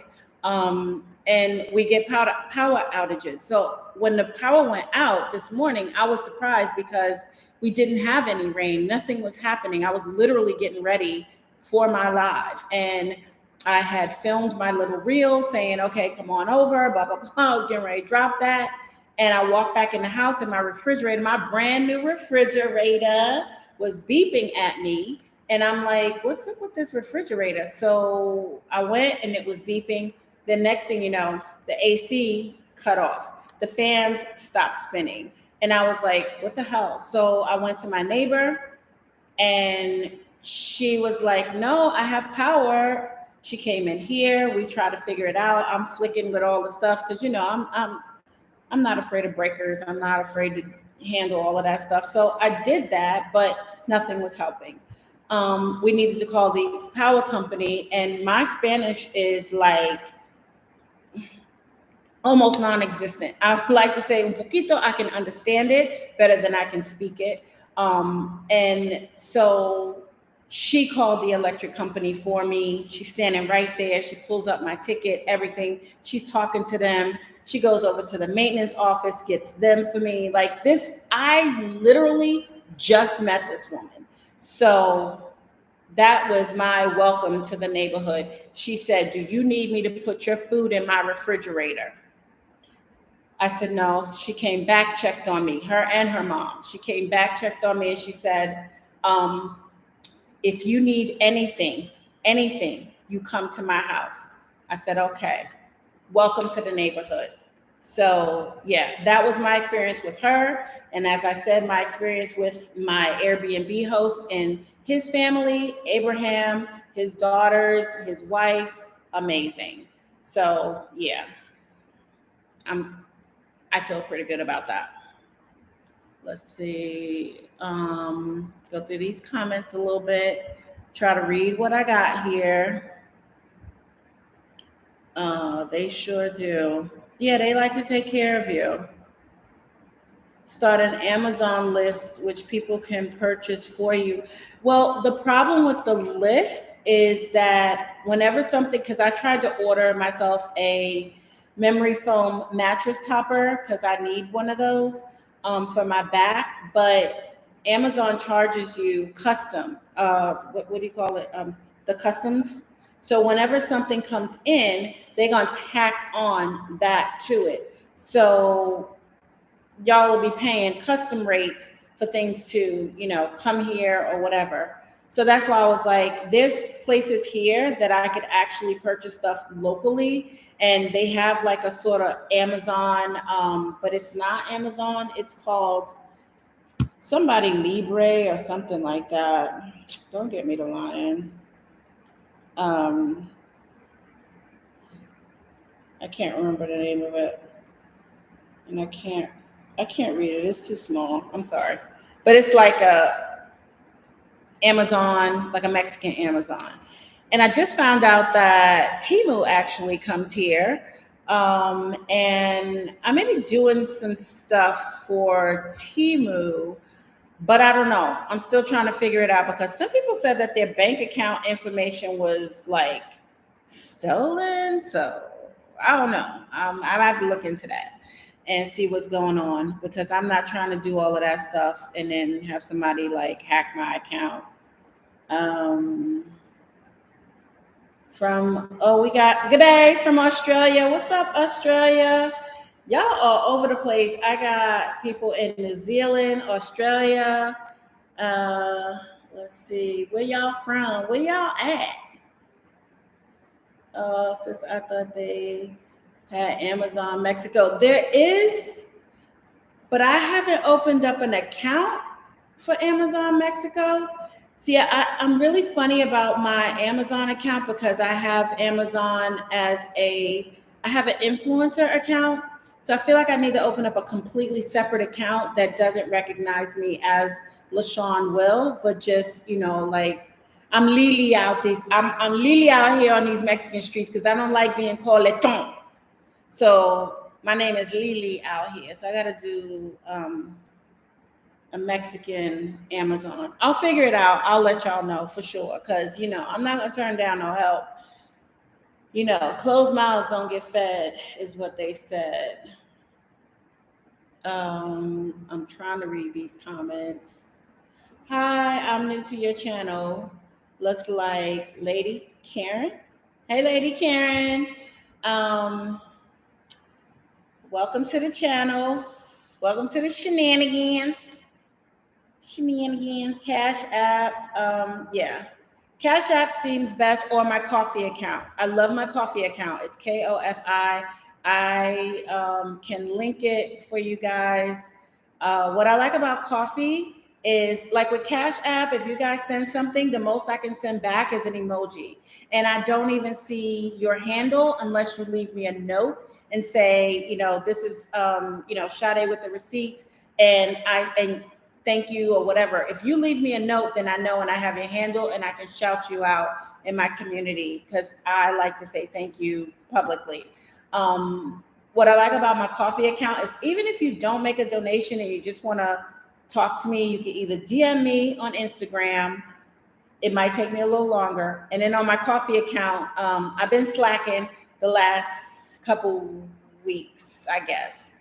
And we get power outages. So when the power went out this morning, I was surprised because we didn't have any rain. Nothing was happening. I was literally getting ready for my live. And I had filmed my little reel saying, okay, come on over, blah, blah, blah. I was getting ready to drop that. And I walked back in the house and my refrigerator, my brand new refrigerator was beeping at me. And I'm like, what's up with this refrigerator? So I went and it was beeping. The next thing you know, the AC cut off. The fans stopped spinning. And I was like, what the hell? So I went to my neighbor and she was like, no, I have power. She came in here. We tried to figure it out. I'm flicking with all the stuff because, I'm not afraid of breakers. I'm not afraid to handle all of that stuff. So I did that, but nothing was helping. We needed to call the power company, and my Spanish is like almost non-existent. I like to say un poquito, I can understand it better than I can speak it. And so she called the electric company for me. She's standing right there. She pulls up my ticket, everything. She's talking to them. She goes over to the maintenance office, gets them for me. Like this, I literally just met this woman. So that was my welcome to the neighborhood. She said, do you need me to put your food in my refrigerator? I said, no. She came back, checked on me, her and her mom. She came back, checked on me, and she said, if you need anything, you come to my house. I said, okay, welcome to the neighborhood. So yeah, that was my experience with her. And as I said, my experience with my Airbnb host and his family, Abraham, his daughters, his wife, amazing. So yeah, I feel pretty good about that. Let's see. Go through these comments a little bit. Try to read what I got here. They sure do. Yeah, they like to take care of you. Start an Amazon list, which people can purchase for you. Well, the problem with the list is that whenever something, because I tried to order myself a memory foam mattress topper because I need one of those for my back, but Amazon charges you custom. What do you call it? The customs. So whenever something comes in, they're gonna tack on that to it. So y'all will be paying custom rates for things to, come here or whatever. So that's why I was like, there's places here that I could actually purchase stuff locally, and they have like a sort of Amazon, but it's not Amazon. It's called somebody Libre or something like that. Don't get me to lying. I can't remember the name of it, and I can't read it. It's too small. I'm sorry, but it's like a Amazon, like a Mexican Amazon. And I just found out that Temu actually comes here. And I may be doing some stuff for Temu, but I don't know. I'm still trying to figure it out because some people said that their bank account information was like stolen. So I don't know. I have to look into that and see what's going on because I'm not trying to do all of that stuff and then have somebody like hack my account. We got good day from Australia. What's up, Australia? Y'all are over the place. I got people in New Zealand, Australia. Let's see, where y'all from? Where y'all at? Since I thought they had Amazon Mexico. There is, but I haven't opened up an account for Amazon Mexico. See, I'm really funny about my Amazon account because I have Amazon as I have an influencer account. So I feel like I need to open up a completely separate account that doesn't recognize me as LaShawn Will, but just, like I'm Lily out here on these Mexican streets because I don't like being called Leton. So my name is Lily out here. So I got to do a Mexican Amazon. I'll figure it out. I'll let y'all know for sure. Cause I'm not gonna turn down no help. Closed mouths don't get fed, is what they said. I'm trying to read these comments. Hi, I'm new to your channel. Looks like Lady Karen. Hey, Lady Karen. Um, Welcome to the channel. Welcome to the shenanigans. Cash App. Yeah. Cash App seems best, or my coffee account. I love my coffee account. It's KOFI. I can link it for you guys. What I like about coffee is, like with Cash App, if you guys send something, the most I can send back is an emoji. And I don't even see your handle unless you leave me a note and say, this is, Sade with the receipts. And thank you or whatever. If you leave me a note, then I know and I have your handle and I can shout you out in my community because I like to say thank you publicly. What I like about my coffee account is even if you don't make a donation and you just want to talk to me, you can either DM me on Instagram. It might take me a little longer. And then on my coffee account, I've been slacking the last couple weeks, I guess,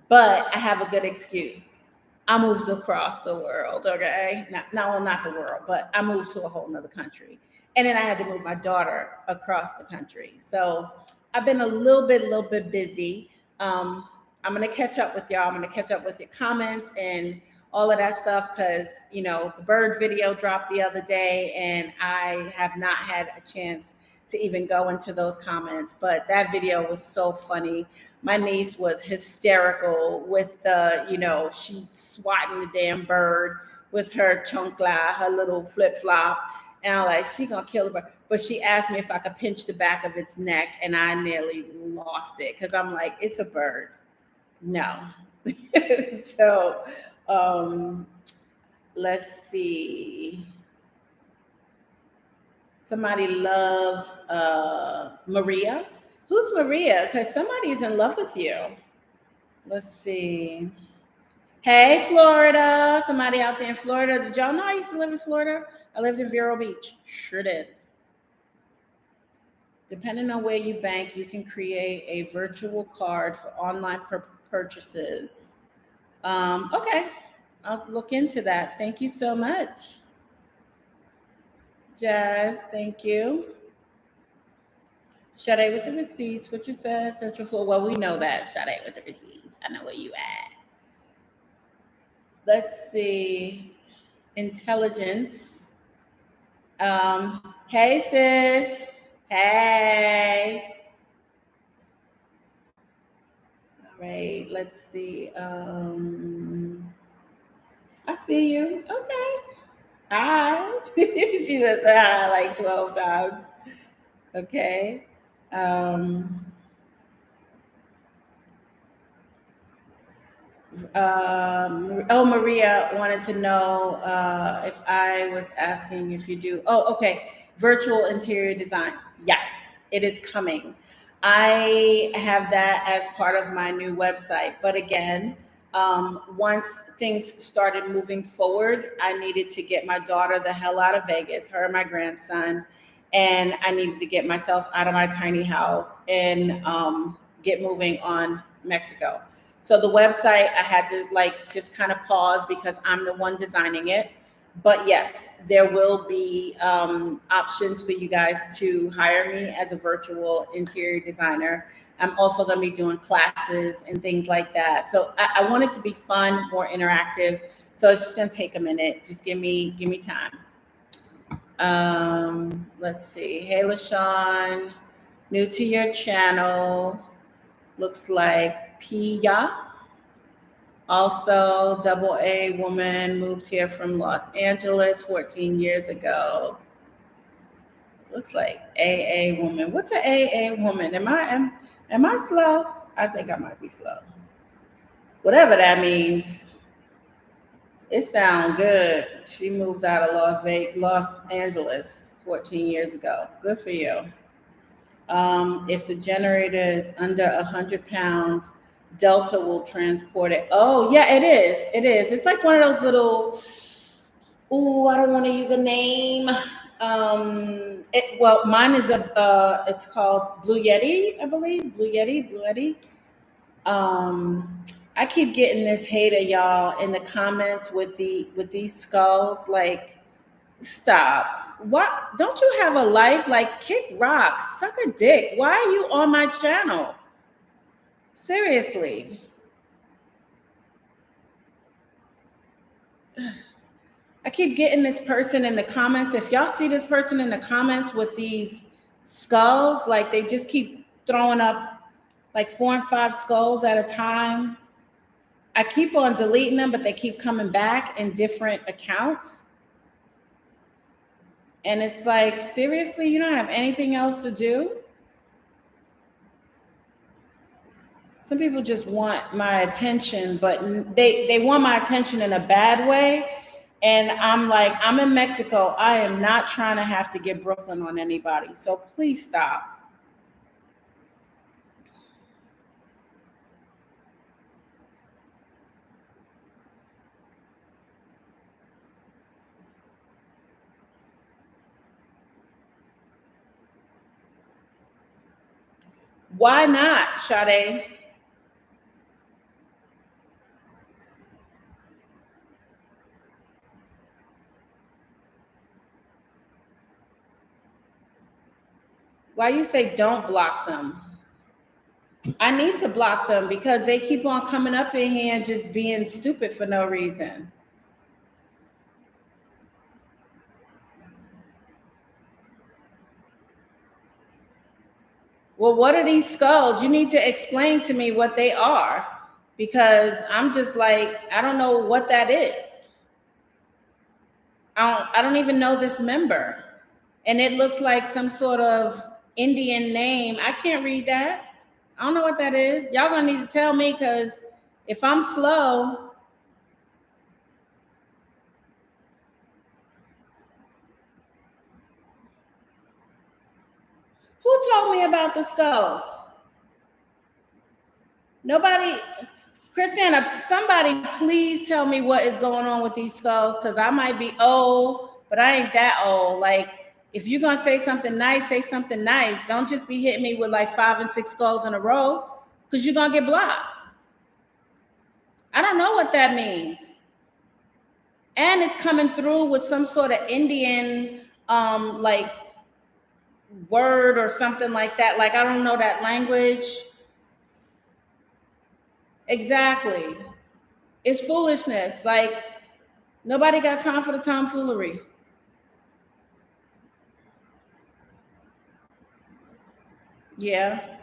but I have a good excuse. I moved across the world, okay? Not the world, but I moved to a whole nother country. And then I had to move my daughter across the country. So I've been a little bit busy. I'm gonna catch up with y'all. I'm gonna catch up with your comments and all of that stuff because the bird video dropped the other day and I have not had a chance to even go into those comments. But that video was so funny. My niece was hysterical with she swatting the damn bird with her chancla, her little flip flop. And I'm like, she gonna kill the bird. But she asked me if I could pinch the back of its neck, and I nearly lost it because I'm like, it's a bird. No. So let's see. Somebody loves Maria. Who's Maria? Because somebody's in love with you. Let's see. Hey, Florida. Somebody out there in Florida. Did y'all know I used to live in Florida? I lived in Vero Beach. Sure did. Depending on where you bank, you can create a virtual card for online purchases. Okay. I'll look into that. Thank you so much. Jazz, thank you. Sade with the receipts. What you said, Central Florida. Well, we know that. Sade with the receipts. I know where you at. Let's see. Intelligence. Hey, sis. Hey. All right. Let's see. I see you. Okay. Hi. She does say hi like 12 times. Okay. Maria wanted to know if I was asking if you do. Oh, okay. Virtual interior design. Yes, it is coming. I have that as part of my new website. But again, once things started moving forward, I needed to get my daughter the hell out of Vegas, her and my grandson. And I needed to get myself out of my tiny house and get moving on Mexico. So the website, I had to just kind of pause because I'm the one designing it. But yes, there will be options for you guys to hire me as a virtual interior designer. I'm also going to be doing classes and things like that. So I want it to be fun, more interactive. So it's just going to take a minute. Just give me time. Let's see. Hey, LaShawn, new to your channel. Looks like Pia. Also, double A woman moved here from Los Angeles 14 years ago. Looks like AA woman. What's an AA woman? Am I slow? I think I might be slow. Whatever that means. It sounds good. She moved out of Los Angeles 14 years ago. Good for you. If the generator is under 100 pounds, Delta will transport it. Oh, yeah, it is. It is. It's like one of those little, ooh, I don't want to use a name. Well, mine is it's called Blue Yeti, I believe. Blue Yeti. Um, I keep getting this hater, y'all, in the comments with these skulls. Like, stop. What? Don't you have a life? Like, kick rocks, suck a dick. Why are you on my channel? Seriously. I keep getting this person in the comments. If y'all see this person in the comments with these skulls, like they just keep throwing up like 4 and 5 skulls at a time. I keep on deleting them, but they keep coming back in different accounts. And it's like, seriously, you don't have anything else to do? Some people just want my attention, but they want my attention in a bad way. And I'm like, I'm in Mexico. I am not trying to have to get Brooklyn on anybody. So please stop. Why not, Sade? Why you say don't block them? I need to block them because they keep on coming up in here and just being stupid for no reason. Well, what are these skulls? You need to explain to me what they are because I'm just like, I don't know what that is. I don't even know this member. And it looks like some sort of Indian name. I can't read that. I don't know what that is. Y'all gonna need to tell me because if I'm slow, who told me about the skulls? Nobody. Christiana, somebody please tell me what is going on with these skulls because I might be old, but I ain't that old. Like, if you're gonna say something nice, say something nice. Don't just be hitting me with like 5 and 6 skulls in a row because you're gonna get blocked. I don't know what that means. And it's coming through with some sort of Indian like word or something like that. Like, I don't know that language. Exactly. It's foolishness. Like, nobody got time for the tomfoolery. Yeah.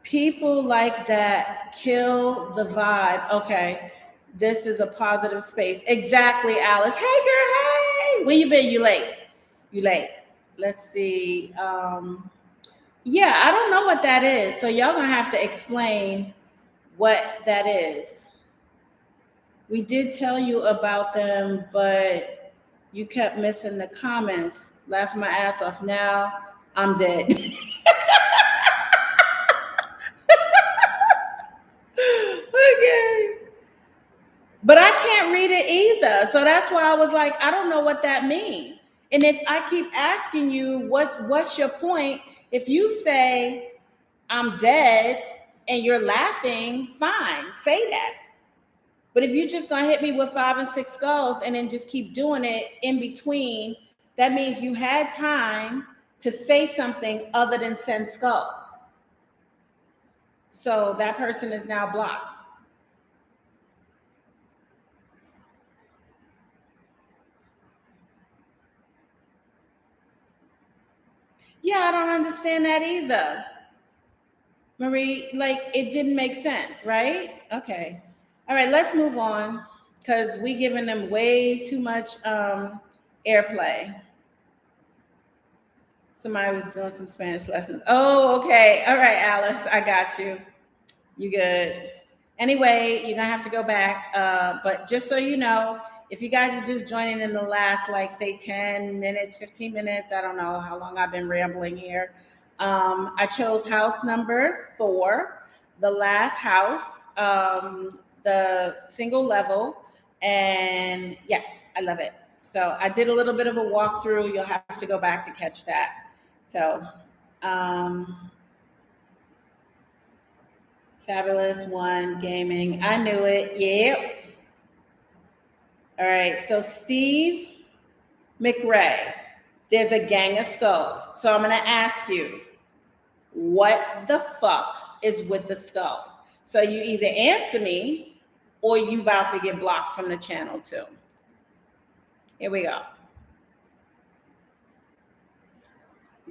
People like that kill the vibe. Okay. This is a positive space. Exactly, Alice. Hey, girl. Hey. Where you been? You late. You late. Let's see. Yeah, I don't know what that is. So y'all gonna have to explain what that is. We did tell you about them, but you kept missing the comments. Laughing my ass off. Now I'm dead. Okay. But I can't read it either. So that's why I was like, I don't know what that means. And if I keep asking you what's your point, if you say I'm dead and you're laughing, fine, say that. But if you're just gonna hit me with 5 and 6 skulls and then just keep doing it in between, that means you had time to say something other than send skulls. So that person is now blocked. Yeah, I don't understand that either. Marie, like it didn't make sense, right? Okay. All right, let's move on because we giving them way too much airplay. Somebody was doing some Spanish lessons. Oh, okay. All right, Alice, I got you. You good. Anyway, you're gonna have to go back. But just so you know, if you guys are just joining in the last, like, say 10 minutes, 15 minutes, I don't know how long I've been rambling here. I chose house number 4, the last house, the single level. And yes, I love it. So I did a little bit of a walkthrough. You'll have to go back to catch that. So, um, Fabulous One Gaming. I knew it. Yep. All right. So Steve McRae, there's a gang of skulls. So I'm going to ask you, what the fuck is with the skulls? So you either answer me or you about to get blocked from the channel too. Here we go.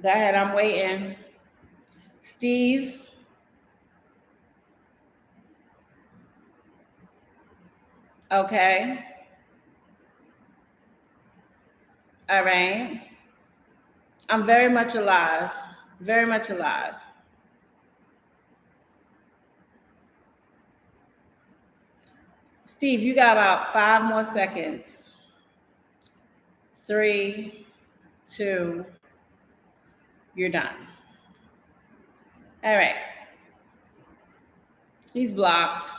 Go ahead. I'm waiting. Steve. Okay. All right. I'm very much alive. Very much alive. Steve, you got about 5 more seconds. 3, 2, you're done. All right. He's blocked.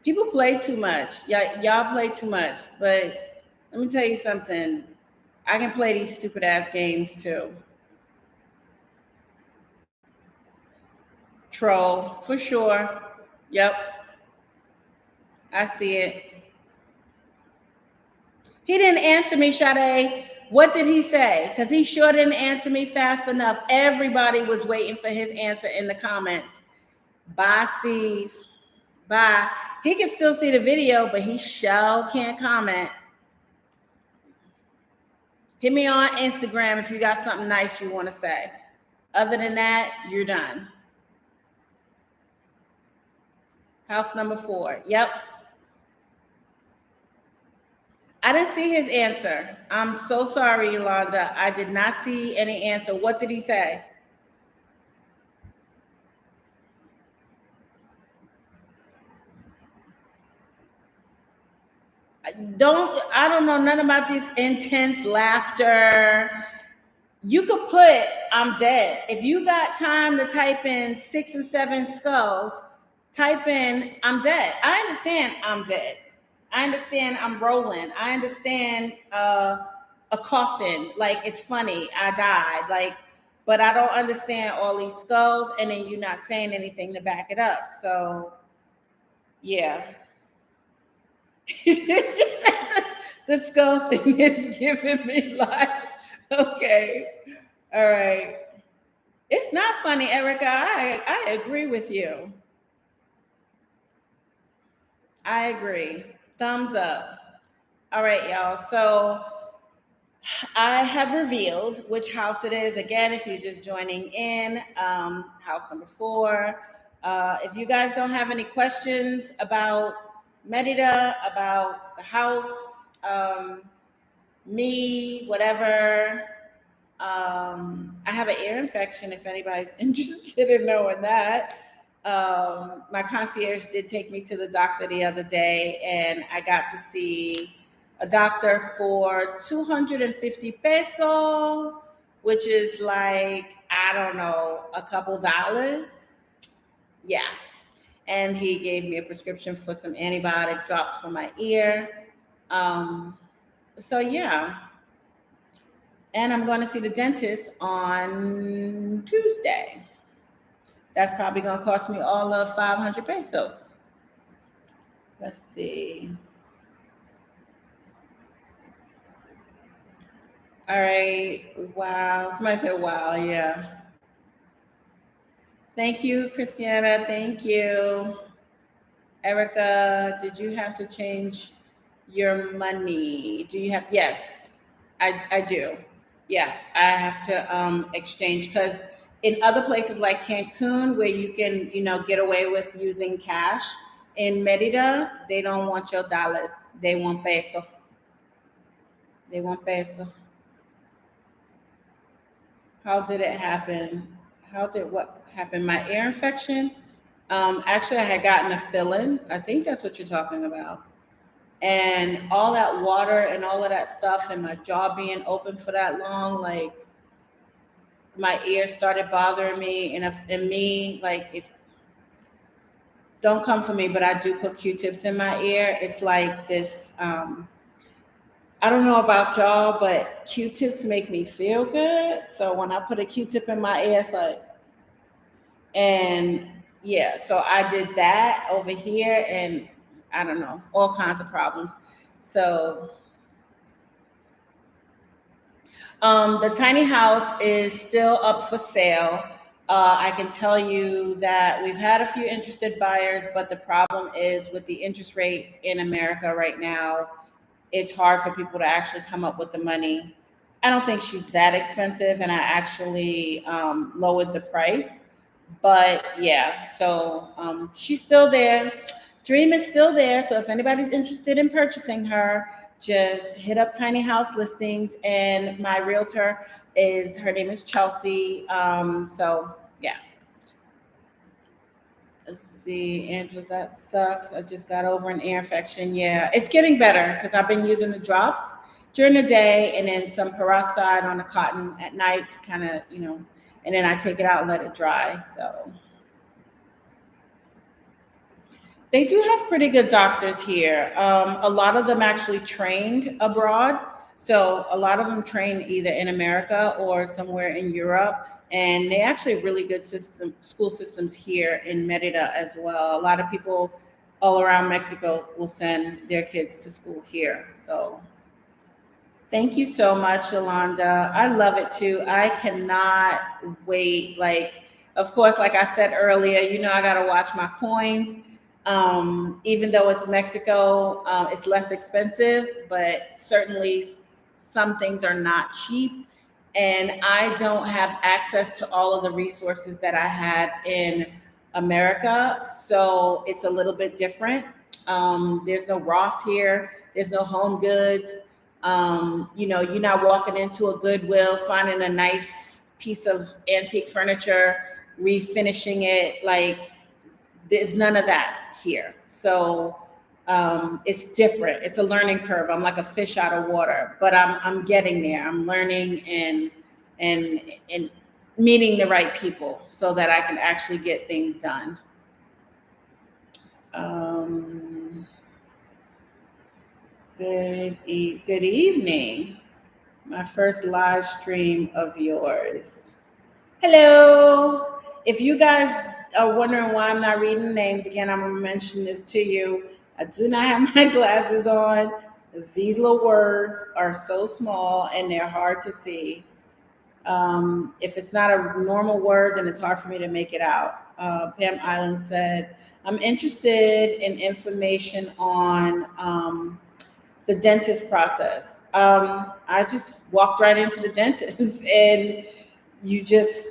People play too much. Y'all play too much. But let me tell you something. I can play these stupid ass games too. Troll, for sure. Yep. I see it. He didn't answer me, Sade. What did he say? Because he sure didn't answer me fast enough. Everybody was waiting for his answer in the comments. Bye, Steve. Bye. He can still see the video, but he sure can't comment. Hit me on Instagram if you got something nice you want to say. Other than that, you're done. House number 4. Yep. I didn't see his answer. I'm so sorry, Yolanda. I did not see any answer. What did he say? I don't know nothing about this intense laughter. You could put I'm dead. If you got time to type in 6 and 7 skulls, type in I'm dead. I understand I'm dead. I understand I'm rolling. I understand a coffin. Like, it's funny. I died. Like, but I don't understand all these skulls, and then you're not saying anything to back it up. So, yeah. The skull thing is giving me life. Okay. All right. It's not funny, Erica. I agree with you. I agree. Thumbs up. All right, y'all. So I have revealed which house it is. Again, if you're just joining in, house number 4. If you guys don't have any questions about MERIDA, about the house, me, whatever, I have an ear infection if anybody's interested in knowing that. My concierge did take me to the doctor the other day, and I got to see a doctor for 250 pesos, which is like, I don't know, a couple dollars. Yeah. And he gave me a prescription for some antibiotic drops for my ear. So yeah. And I'm going to see the dentist on Tuesday. That's probably going to cost me all of 500 pesos. Let's see. All right. Wow. Somebody said, wow. Yeah. Thank you, Christiana. Thank you. Erica, did you have to change your money? Do you have? Yes, I do. Yeah, I have to exchange because in other places like Cancun, where you can, get away with using cash, in Merida, they don't want your dollars. They want peso. They want peso. How did it happen? How did what happen? My ear infection? Actually, I had gotten a fill-in. I think that's what you're talking about. And all that water and all of that stuff, and my jaw being open for that long, like my ear started bothering me. And me, like, if don't come for me, but I do put Q-tips in my ear. It's like this. I don't know about y'all, but Q-tips make me feel good. So when I put a Q-tip in my ear, it's like, and yeah, so I did that over here, and I don't know, all kinds of problems. So the tiny house is still up for sale. I can tell you that we've had a few interested buyers, but the problem is with the interest rate in America right now, it's hard for people to actually come up with the money. I don't think she's that expensive, and I actually lowered the price. But yeah, so she's still there. Dream is still there. So if anybody's interested in purchasing her, just hit up Tiny House Listings. And my realtor her name is Chelsea. So yeah. Let's see, Angela, that sucks. I just got over an ear infection. Yeah, it's getting better because I've been using the drops during the day and then some peroxide on the cotton at night to kind of, and then I take it out and let it dry. So they do have pretty good doctors here. A lot of them actually trained abroad. So a lot of them trained either in America or somewhere in Europe. And they actually have really good school systems here in Merida as well. A lot of people all around Mexico will send their kids to school here. So thank you so much, Yolanda. I love it too. I cannot wait. Like, of course, like I said earlier, I got to watch my coins. Even though it's Mexico, it's less expensive, but certainly some things are not cheap. And I don't have access to all of the resources that I had in America. So it's a little bit different. There's no Ross here, there's no Home Goods. You're not walking into a Goodwill, finding a nice piece of antique furniture, refinishing it. Like, there's none of that here. So it's different. It's a learning curve. I'm like a fish out of water, but I'm getting there. I'm learning and meeting the right people so that I can actually get things done. Good evening. My first live stream of yours. Hello. If you guys are wondering why I'm not reading names again, I'm going to mention this to you. I do not have my glasses on. These little words are so small and they're hard to see. If it's not a normal word, then it's hard for me to make it out. Pam Island said, I'm interested in information on the dentist process. I just walked right into the dentist and you just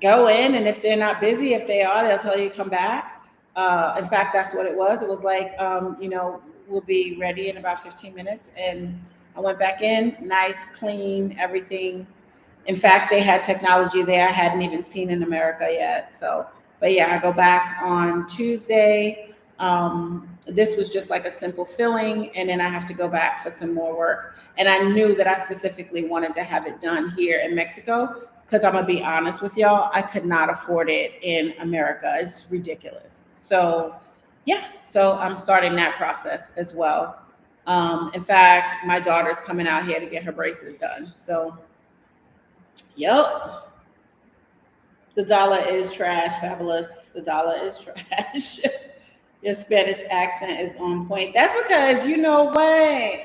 go in, and if they're not busy, if they are, they'll tell you to come back. In fact, that's what it was. It was like, we'll be ready in about 15 minutes. And I went back in, nice, clean, everything. In fact, they had technology there I hadn't even seen in America yet. So, but yeah, I go back on Tuesday. This was just like a simple filling, and then I have to go back for some more work. And I knew that I specifically wanted to have it done here in Mexico because I'm gonna be honest with y'all, I could not afford it in America. It's ridiculous. So yeah, so I'm starting that process as well. In fact, my daughter's coming out here to get her braces done. So, yep. The dollar is trash, Fabulous. The dollar is trash. Your Spanish accent is on point. That's because you know what?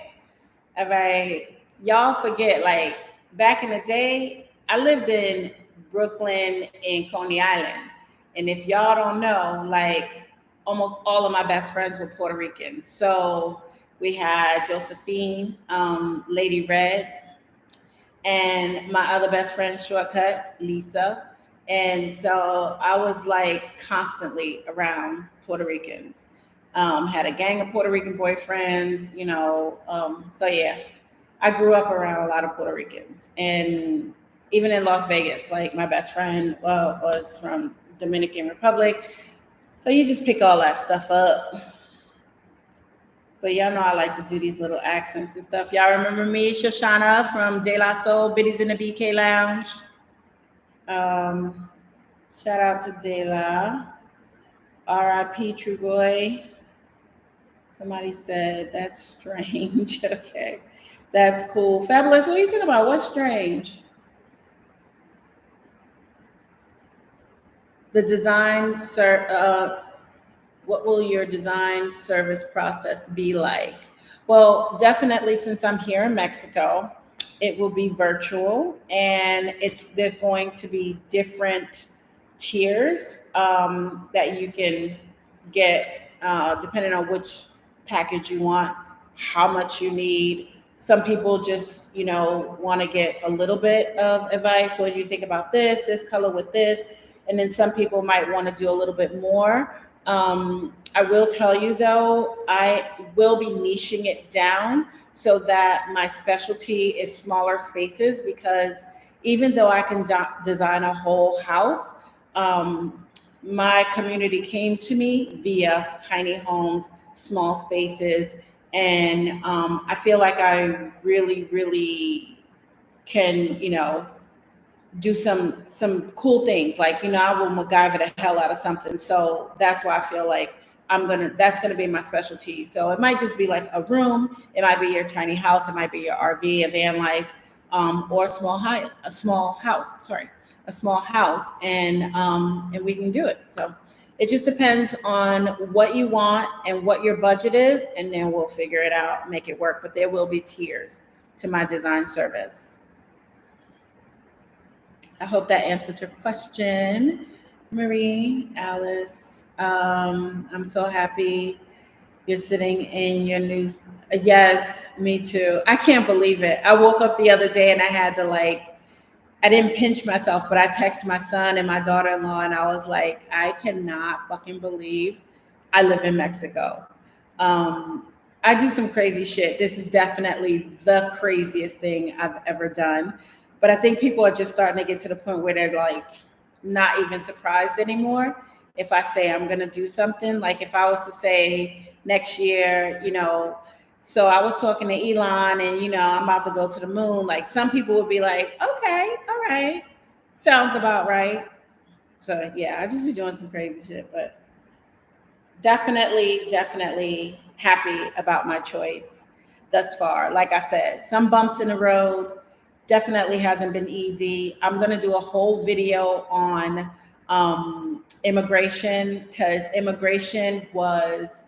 All right, y'all forget, like back in the day, I lived in Brooklyn and Coney Island. And if y'all don't know, like almost all of my best friends were Puerto Ricans. So we had Josephine, Lady Red, and my other best friend, Shortcut, Lisa. And so I was like constantly around Puerto Ricans. Had a gang of Puerto Rican boyfriends, you know. So yeah, I grew up around a lot of Puerto Ricans, and even in Las Vegas, like my best friend was from Dominican Republic. So you just pick all that stuff up. But y'all know I like to do these little accents and stuff. Y'all remember me, Shoshana from De La Soul, Biddies in the BK Lounge. Um, Shout out to De La. R.I.P. Trugoy. Somebody said that's strange. Okay, that's cool. Fabulous. What are you talking about? What's strange? The design, sir. What will your design service process be like? Well, definitely, since I'm here in Mexico, it will be virtual, and there's going to be different tiers that you can get depending on which package you want, how much you need. Some people just, want to get a little bit of advice. What do you think about this color with this? And then some people might want to do a little bit more. I will tell you though, I will be niching it down so that my specialty is smaller spaces, because even though I can design a whole house, my community came to me via tiny homes, small spaces, and I feel like I really, really can, do some cool things. Like, I will MacGyver the hell out of something. So that's why I feel like that's gonna be my specialty. So it might just be like a room, it might be your tiny house, it might be your RV, a van life, or a small house. Sorry, a small house, and we can do it. So it just depends on what you want and what your budget is, and then we'll figure it out, make it work. But there will be tiers to my design service. I hope that answered your question, Marie, Alice. I'm so happy you're sitting in your news. Yes, me too. I can't believe it. I woke up the other day and I had to I didn't pinch myself, but I texted my son and my daughter-in-law and I was like, I cannot fucking believe I live in Mexico. Um, I do some crazy shit. This is definitely the craziest thing I've ever done. But I think people are just starting to get to the point where they're like not even surprised anymore. If I say I'm going to do something, like if I was to say next year, so I was talking to Elon and, I'm about to go to the moon. Like some people would be like, okay, all right, sounds about right. So yeah, I just be doing some crazy shit, but definitely happy about my choice thus far. Like I said, some bumps in the road, definitely hasn't been easy. I'm going to do a whole video on immigration, because immigration was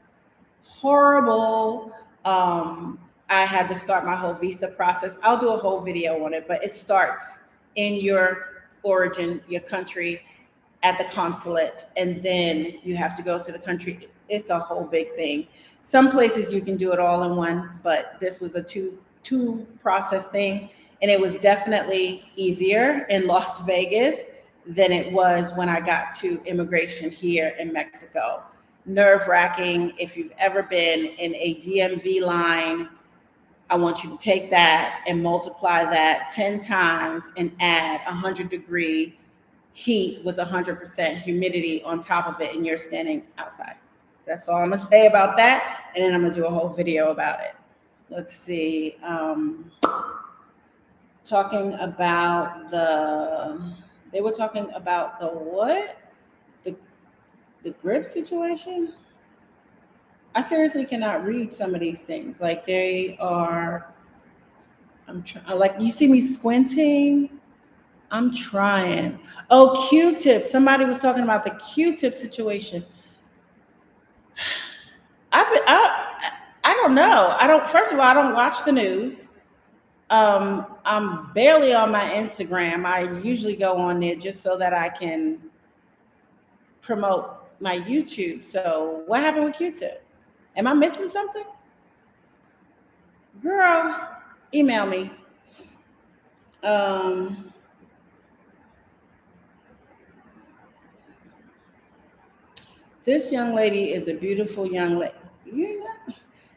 horrible. I had to start my whole visa process. I'll do a whole video on it, but it starts in your origin, your country, at the consulate, and then you have to go to the country. It's a whole big thing. Some places you can do it all in one, but this was a two process thing, and it was definitely easier in Las Vegas than it was when I got to immigration here in Mexico. Nerve wracking. If you've ever been in a DMV line, I want you to take that and multiply that 10 times and add 100-degree heat with 100% humidity on top of it, and you're standing outside. That's all I'm gonna say about that, and then I'm gonna do a whole video about it. Let's see. Talking about they were talking about the what? The the grip situation. I seriously cannot read some of these things. Like they are. I'm trying. Like you see me squinting. I'm trying. Oh, Q-tip. Somebody was talking about the Q-tip situation. I don't know. I don't. First of all, I don't watch the news. I'm barely on my Instagram. I usually go on there just so that I can promote my YouTube. So, what happened with Q-tip? Am I missing something? Girl, email me. Um, This young lady is a beautiful young lady. Yeah.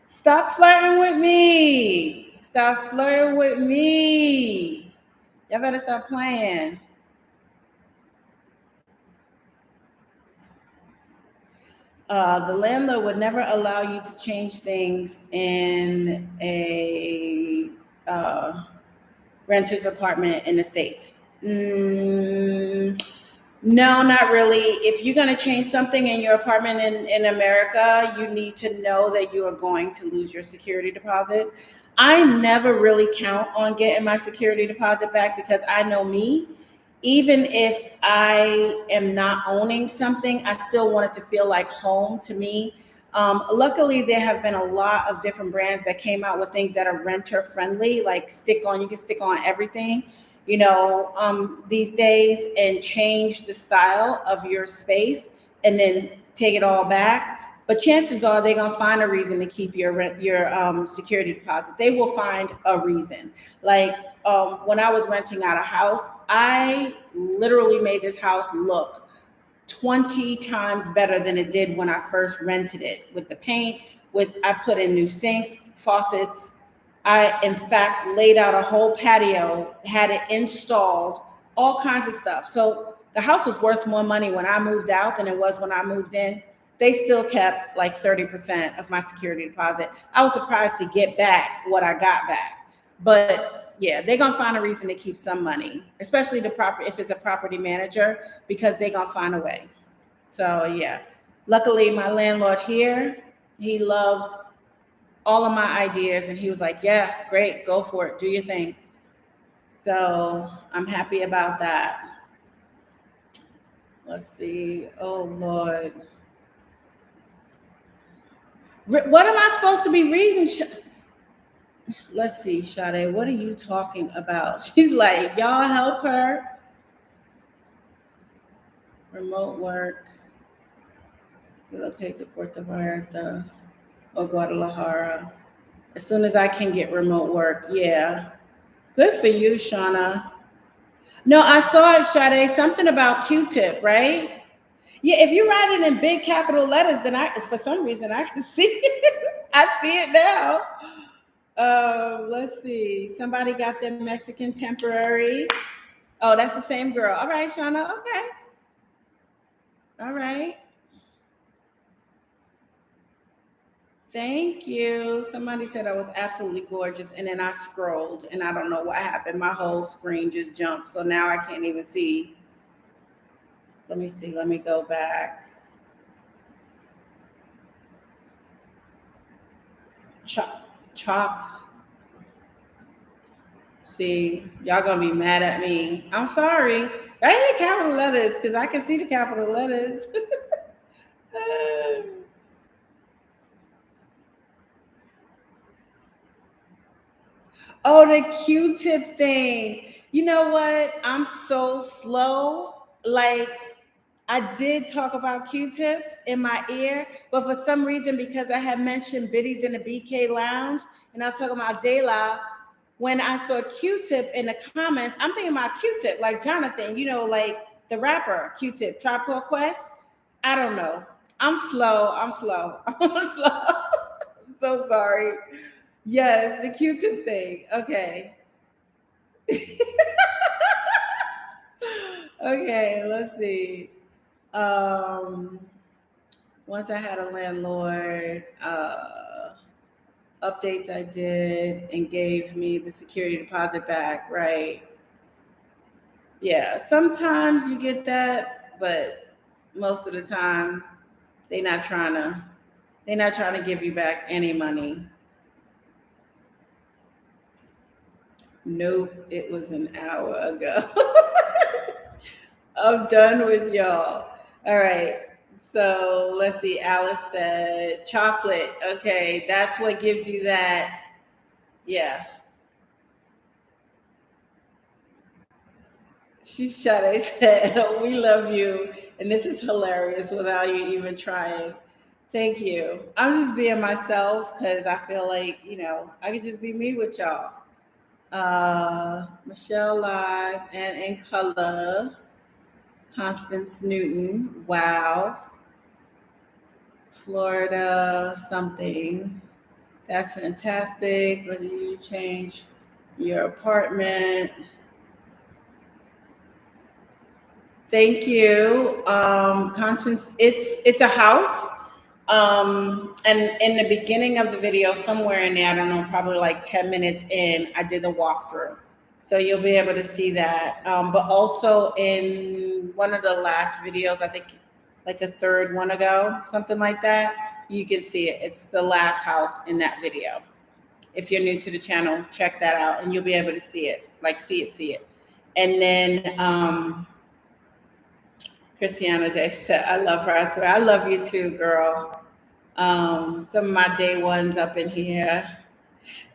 Stop flirting with me. Stop flirting with me. Y'all better stop playing. The landlord would never allow you to change things in a renter's apartment in the States. Mm, no, not really. If you're going to change something in your apartment in America, you need to know that you are going to lose your security deposit. I never really count on getting my security deposit back because I know me. Even if I am not owning something, I still want it to feel like home to me. Luckily, there have been a lot of different brands that came out with things that are renter friendly, like you can stick on everything, these days and change the style of your space and then take it all back. But chances are they're gonna find a reason to keep your security deposit. They will find a reason. Like when I was renting out a house, I literally made this house look 20 times better than it did when I first rented it with the paint, I put in new sinks, faucets. I in fact laid out a whole patio, had it installed, all kinds of stuff. So the house was worth more money when I moved out than it was when I moved in. They still kept like 30% of my security deposit. I was surprised to get back what I got back. But yeah, they're gonna find a reason to keep some money, especially if it's a property manager, because they're gonna find a way. So yeah. Luckily my landlord here, he loved all of my ideas and he was like, yeah, great, go for it, do your thing. So I'm happy about that. Let's see. Oh Lord. What am I supposed to be reading? Let's see, Sade, what are you talking about? She's like, y'all help her. Remote work. Relocate to Puerto Vallarta or Guadalajara. As soon as I can get remote work. Yeah. Good for you, Shauna. No, I saw it, Sade. Something about Q-tip, right? Yeah, if you write it in big capital letters, then for some reason, I can see it. I see it now. Let's see. Somebody got their Mexican temporary. Oh, that's the same girl. All right, Shauna. Okay. All right. Thank you. Somebody said I was absolutely gorgeous, and then I scrolled, and I don't know what happened. My whole screen just jumped, so now I can't even see. Let me see. Let me go back. Chalk. See, y'all gonna be mad at me. I'm sorry. Write in capital letters because I can see the capital letters. Oh, the Q-tip thing. You know what? I'm so slow. Like, I did talk about Q-tips in my ear, but for some reason, because I had mentioned Biddies in the BK Lounge and I was talking about De La, when I saw Q-tip in the comments, I'm thinking about Q-tip, like Jonathan, like the rapper Q-tip, Tribe Called Quest. I don't know. I'm slow. I'm slow. I'm slow. I'm so sorry. Yes, the Q-tip thing. Okay. Okay, let's see. Um, Once I had a landlord, updates I did and gave me the security deposit back, right? Yeah, sometimes you get that, but most of the time they're not trying to give you back any money. Nope, it was an hour ago. I'm done with y'all. All right. So let's see. Alice said chocolate. Okay, that's what gives you that. Yeah. She's Sade said, we love you. And this is hilarious without you even trying. Thank you. I'm just being myself because I feel like, I could just be me with y'all. Michelle Live and in color. Constance Newton. Wow. Florida something. That's fantastic. What do you change your apartment? Thank you. Conscience, it's a house. And in the beginning of the video, somewhere in there, I don't know, probably like 10 minutes in, I did a walkthrough. So you'll be able to see that. But also in one of the last videos, I think like a third one ago, something like that, you can see it. It's the last house in that video. If you're new to the channel, check that out and you'll be able to see it, like see it. And then Christiana Day said, I love her. I swear, I love you too, girl. Some of my day ones up in here.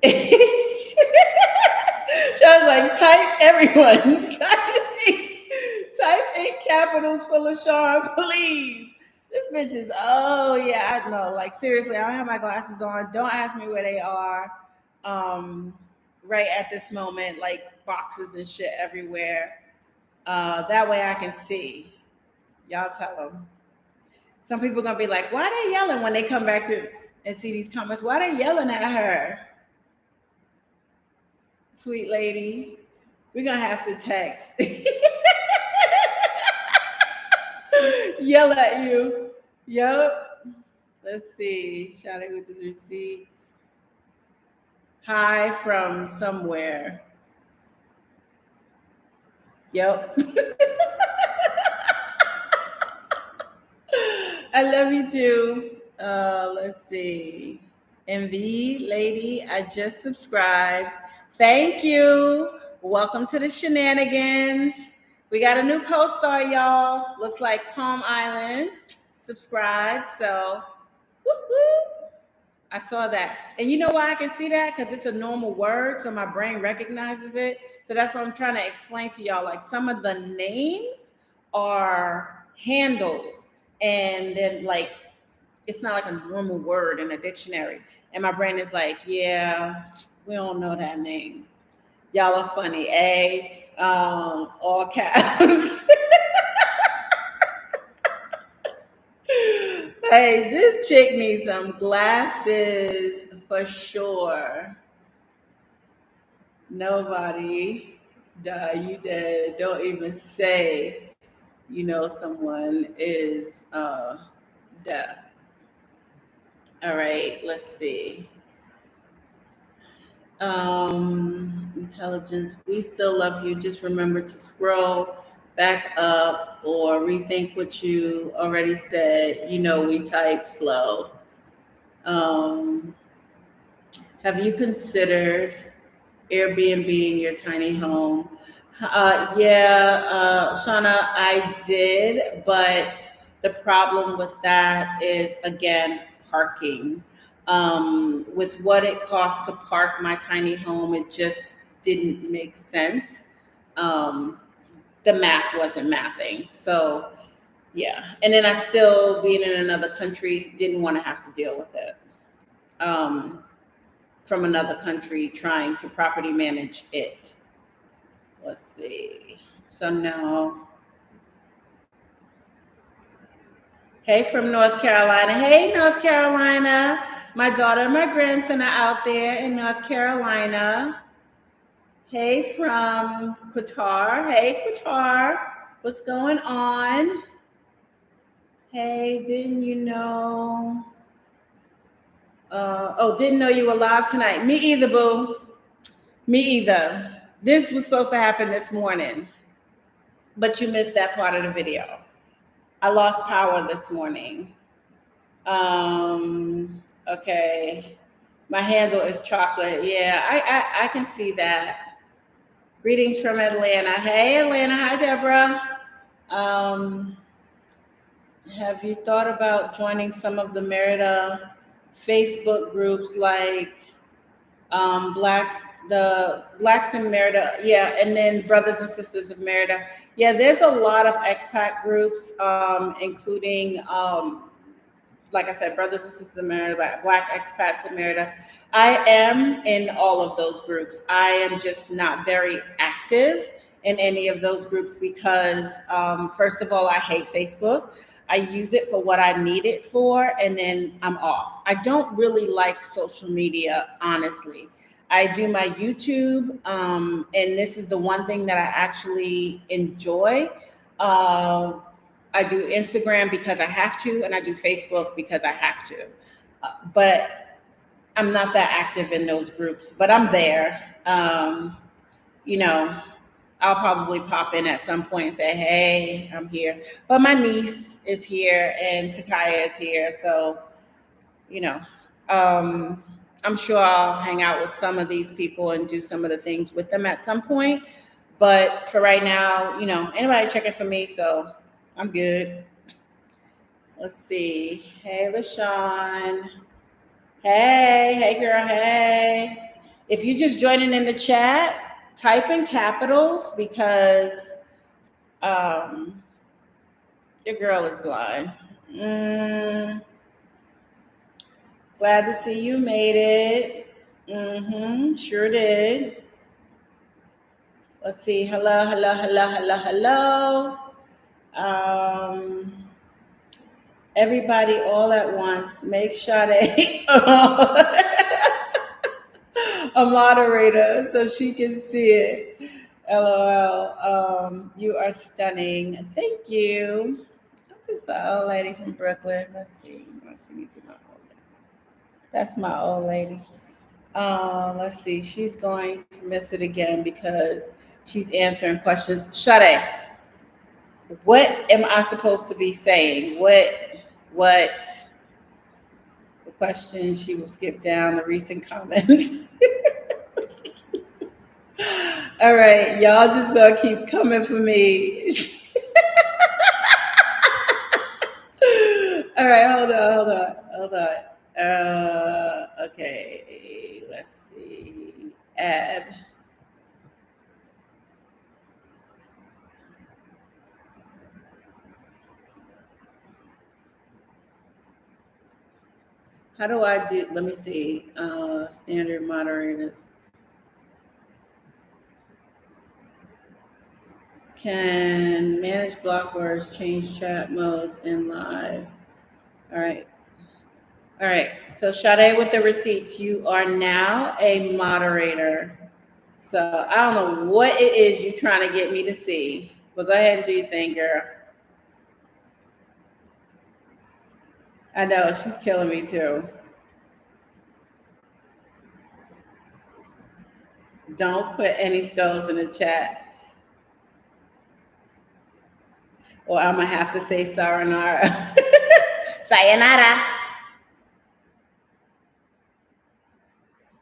She was like, type everyone. Type in capitals for LaShawn, please. This bitch is, oh yeah, I know. Like seriously, I don't have my glasses on. Don't ask me where they are. Right at this moment, like boxes and shit everywhere. That way I can see. Y'all tell them. Some people gonna be like, why they yelling when they come back to and see these comments? Why they yelling at her? Sweet lady, we're gonna have to text. Yell at you. Yup. Let's see. Shout out with the receipts. Hi from somewhere. Yep. I love you too. Let's see. MV lady, I just subscribed. Thank you. Welcome to the shenanigans. We got a new co-star, y'all. Looks like Palm Island. Subscribe. So, woo-hoo. I saw that. And you know why I can see that? Because it's a normal word, so my brain recognizes it. So that's what I'm trying to explain to y'all. Like some of the names are handles. And then like, it's not like a normal word in a dictionary. And my brain is like, yeah, we don't know that name. Y'all are funny. All caps. Hey, this chick needs some glasses for sure. Nobody, you dead. Don't even say you know someone is deaf. All right, let's see. Intelligence, we still love you. Just remember to scroll back up or rethink what you already said. You know, we type slow. Have you considered Airbnb your tiny home? Yeah, Shauna, I did, but the problem with that is, again, parking. With what it costs to park my tiny home, it just didn't make sense. The math wasn't mathing. So, yeah. And then I still, being in another country, didn't want to have to deal with it. From another country trying to property manage it. Let's see. So no. Hey, from North Carolina. Hey, North Carolina. My daughter and my grandson are out there in North Carolina. Hey, from Qatar. Hey, Qatar. What's going on? Hey, didn't you know? Didn't know you were live tonight. Me either, boo. Me either. This was supposed to happen this morning, but you missed that part of the video. I lost power this morning. Okay. My handle is chocolate. Yeah, I can see that. Greetings from Atlanta. Hey, Atlanta. Hi, Deborah. Have you thought about joining some of the MERIDA Facebook groups like the Blacks in MERIDA, yeah, and then Brothers and Sisters of MERIDA. Yeah, there's a lot of expat groups, including, like I said, Brothers and Sisters of MERIDA, Black expats in MERIDA. I am in all of those groups. I am just not very active in any of those groups because, first of all, I hate Facebook. I use it for what I need it for, and then I'm off. I don't really like social media, honestly. I do my YouTube, and this is the one thing that I actually enjoy. Uh, I do Instagram because I have to, and I do Facebook because I have to. But I'm not that active in those groups, but I'm there. You know, I'll probably pop in at some point and say, "Hey, I'm here." But my niece is here and Takaya is here, so you know, um, I'm sure I'll hang out with some of these people and do some of the things with them at some point. But for right now, anybody checking for me, so I'm good. Let's see. Hey, LaShawn. Hey, girl, hey. If you're just joining in the chat, type in capitals because um, your girl is blind. Glad to see you made it. Sure did. Let's see. Hello. Everybody all at once. Make Sade a moderator so she can see it. LOL. You are stunning. Thank you. I'm just the old lady from Brooklyn. Let's see. That's my old lady. Let's see. She's going to miss it again because she's answering questions. Sade, what am I supposed to be saying? What the question? She will skip down the recent comments. All right, y'all just gonna keep coming for me. All right, hold on. Okay, let's see. Add. How do I do? Let me see. Standard moderators. Can manage block words, change chat modes in live. All right. So Sade with the receipts, you are now a moderator. So I don't know what it is you're trying to get me to see, but go ahead and do your thing, girl. I know she's killing me too. Don't put any skulls in the chat, or I'm gonna have to say sayonara. Sayonara.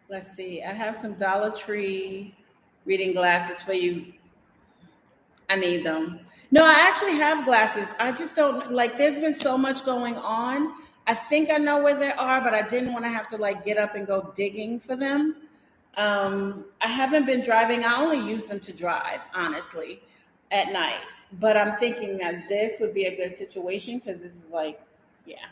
Let's see. I have some Dollar Tree reading glasses for you. I need them. No, I actually have glasses. I just don't like. There's been so much going on. I think I know where they are, but I didn't want to have to like get up and go digging for them. I haven't been driving. I only use them to drive, honestly, at night. But I'm thinking that this would be a good situation because this is like, yeah.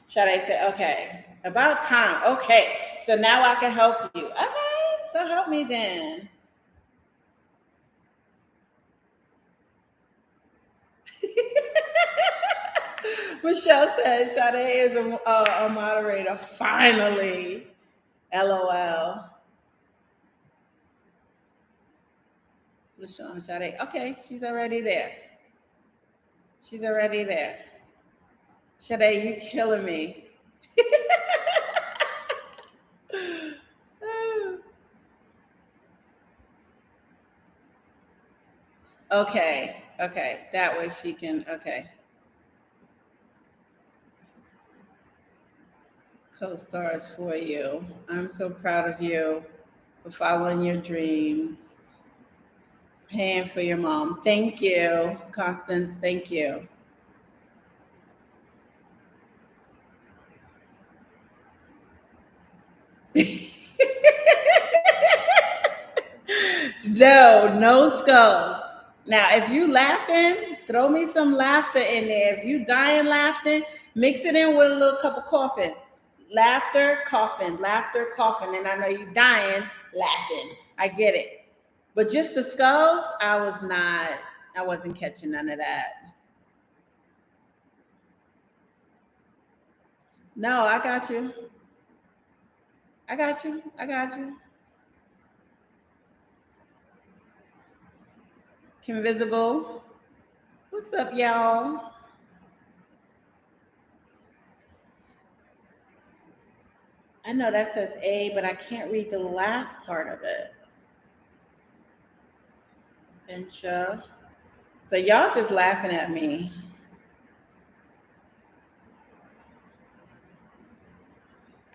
Should I say, okay, about time. Okay, so now I can help you. Okay, so help me then. Michelle says Sade is a moderator. Finally. LOL. LaShawn Sade. Okay, she's already there. Sade, you killing me. Okay. That way she can, okay. Co-stars for you. I'm so proud of you for following your dreams. Paying for your mom. Thank you, Constance. Thank you. No skulls. Now, if you laughing, throw me some laughter in there. If you dying laughing, mix it in with a little cup of coffee. Laughter, coughing, and I know you dying laughing. I get it. But just the skulls, I was not. I wasn't catching none of that. No, I got you. I got you. I got you. Invisible. What's up, y'all? I know that says A, but I can't read the last part of it. Venture. So y'all just laughing at me.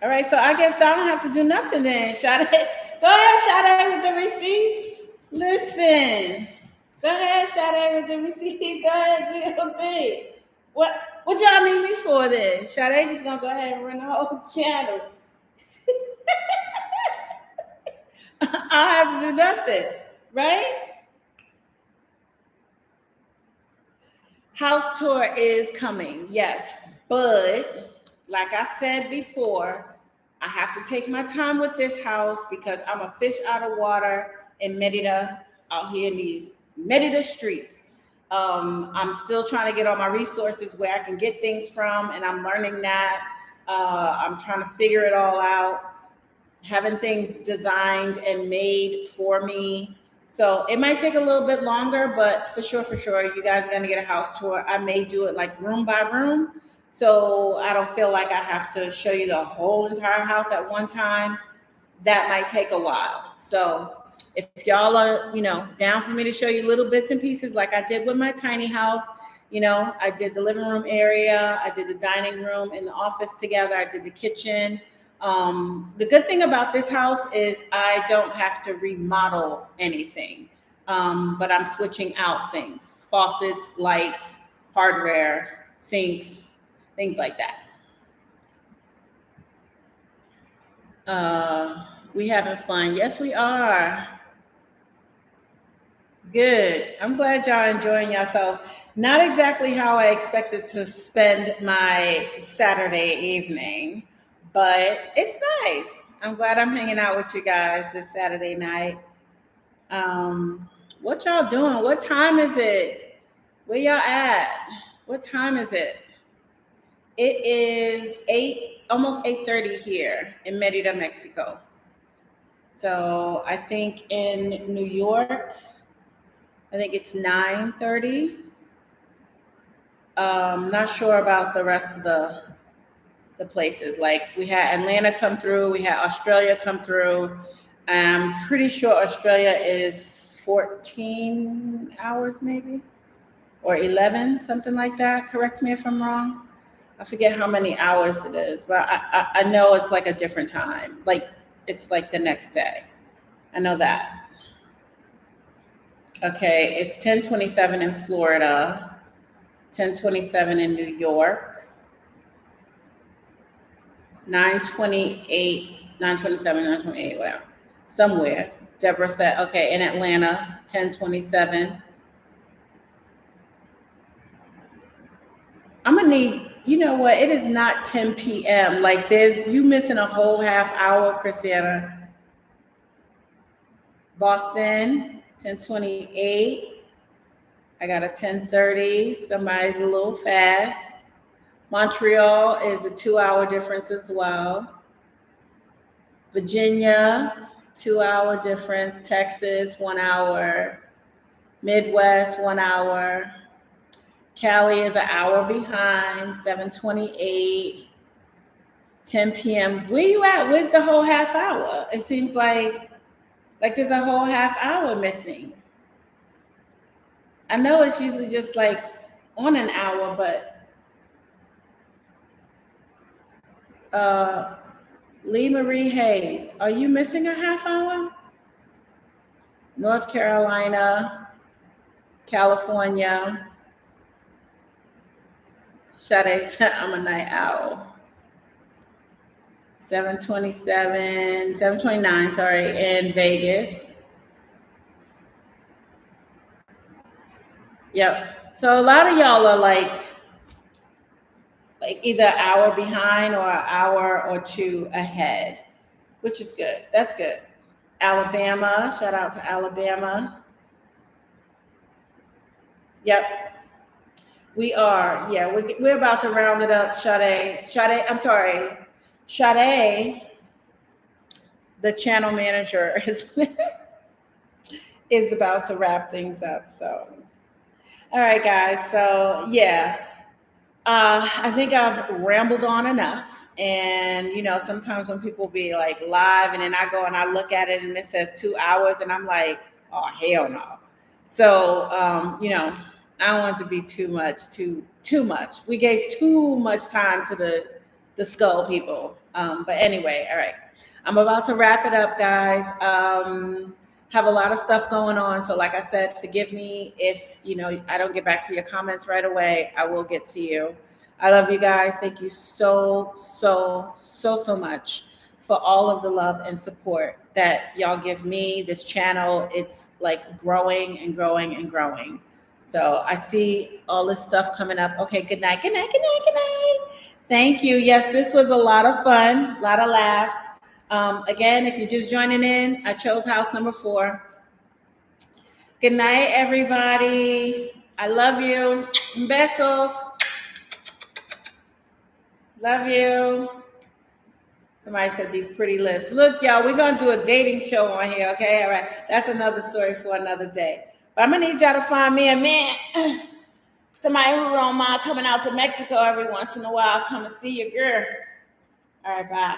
All right, so I guess I don't have to do nothing then. Sade, go ahead, Sade, with the receipts. Listen, go ahead, Sade, with the receipts. Go ahead, do your thing. What y'all need me for then? Sade just gonna go ahead and run the whole channel. I don't have to do nothing, right? House tour is coming, yes. But like I said before, I have to take my time with this house because I'm a fish out of water in Merida, out here in these Merida streets. I'm still trying to get all my resources where I can get things from, and I'm learning that. I'm trying to figure it all out, having things designed and made for me. So it might take a little bit longer, but for sure, you guys are gonna get a house tour. I may do it like room by room, so I don't feel like I have to show you the whole entire house at one time. That might take a while. So if y'all are, down for me to show you little bits and pieces like I did with my tiny house, I did the living room area, I did the dining room and the office together, I did the kitchen. The good thing about this house is I don't have to remodel anything, but I'm switching out things, faucets, lights, hardware, sinks, things like that. We having fun. Yes, we are. Good. I'm glad y'all enjoying yourselves. Not exactly how I expected to spend my Saturday evening, but it's nice. I'm glad I'm hanging out with you guys this Saturday night. What y'all doing? What time is it? Where y'all at? What time is it? It is 8, almost 8:30 here in Merida, Mexico. So I think in New York, I think it's 9:30. Not sure about the rest of the places. Like we had Atlanta come through, we had Australia come through. I'm pretty sure Australia is 14 hours maybe, or 11, something like that. Correct me if I'm wrong. I forget how many hours it is, but I know it's like a different time. Like it's like the next day. I know that. Okay, it's 10:27 in Florida, 10:27 in New York, 9:28, 9:27, 9:28, whatever. Somewhere. Deborah said, okay, in Atlanta, 10:27. I'm gonna need, you know what? It is not 10 p.m. Like you missing a whole half hour, Christiana. Boston, 10:28. I got a 10:30. Somebody's a little fast. Montreal is a 2-hour difference as well. Virginia, 2-hour difference. Texas, 1 hour. Midwest, 1 hour. Cali is an hour behind, 7:28. 10 p.m. Where you at? Where's the whole half hour? It seems like there's a whole half hour missing. I know it's usually just like on an hour, but Lee Marie Hayes, are you missing a half hour? North Carolina, California. Sade said I'm a night owl. 7:27, 7:29, sorry, in Vegas. Yep. So a lot of y'all are like either an hour behind or an hour or two ahead, which is good. That's good. Alabama, shout out to Alabama. Yep, we are. Yeah, we're about to round it up. Sade, I'm sorry. Sade, the channel manager, is about to wrap things up. So, all right, guys. So, yeah, I think I've rambled on enough. And, sometimes when people be like live and then I go and I look at it and it says 2 hours and I'm like, oh, hell no. So, I don't want it to be too much. We gave too much time to the skull people. But anyway, all right. I'm about to wrap it up, guys. Have a lot of stuff going on. So like I said, forgive me if, I don't get back to your comments right away. I will get to you. I love you guys. Thank you so, so, so, so much for all of the love and support that y'all give me, this channel. It's like growing and growing and growing. So I see all this stuff coming up. Okay, good night, good night, good night, good night. Thank you. Yes, this was a lot of fun, a lot of laughs. Again, if you're just joining in, I chose house number 4. Good night, everybody. I love you. Besos. Love you. Somebody said these pretty lips. Look, y'all, we're going to do a dating show on here, okay? All right. That's another story for another day. But I'm going to need y'all to find me a man. Somebody who don't mind coming out to Mexico every once in a while. Come and see your girl. All right, bye.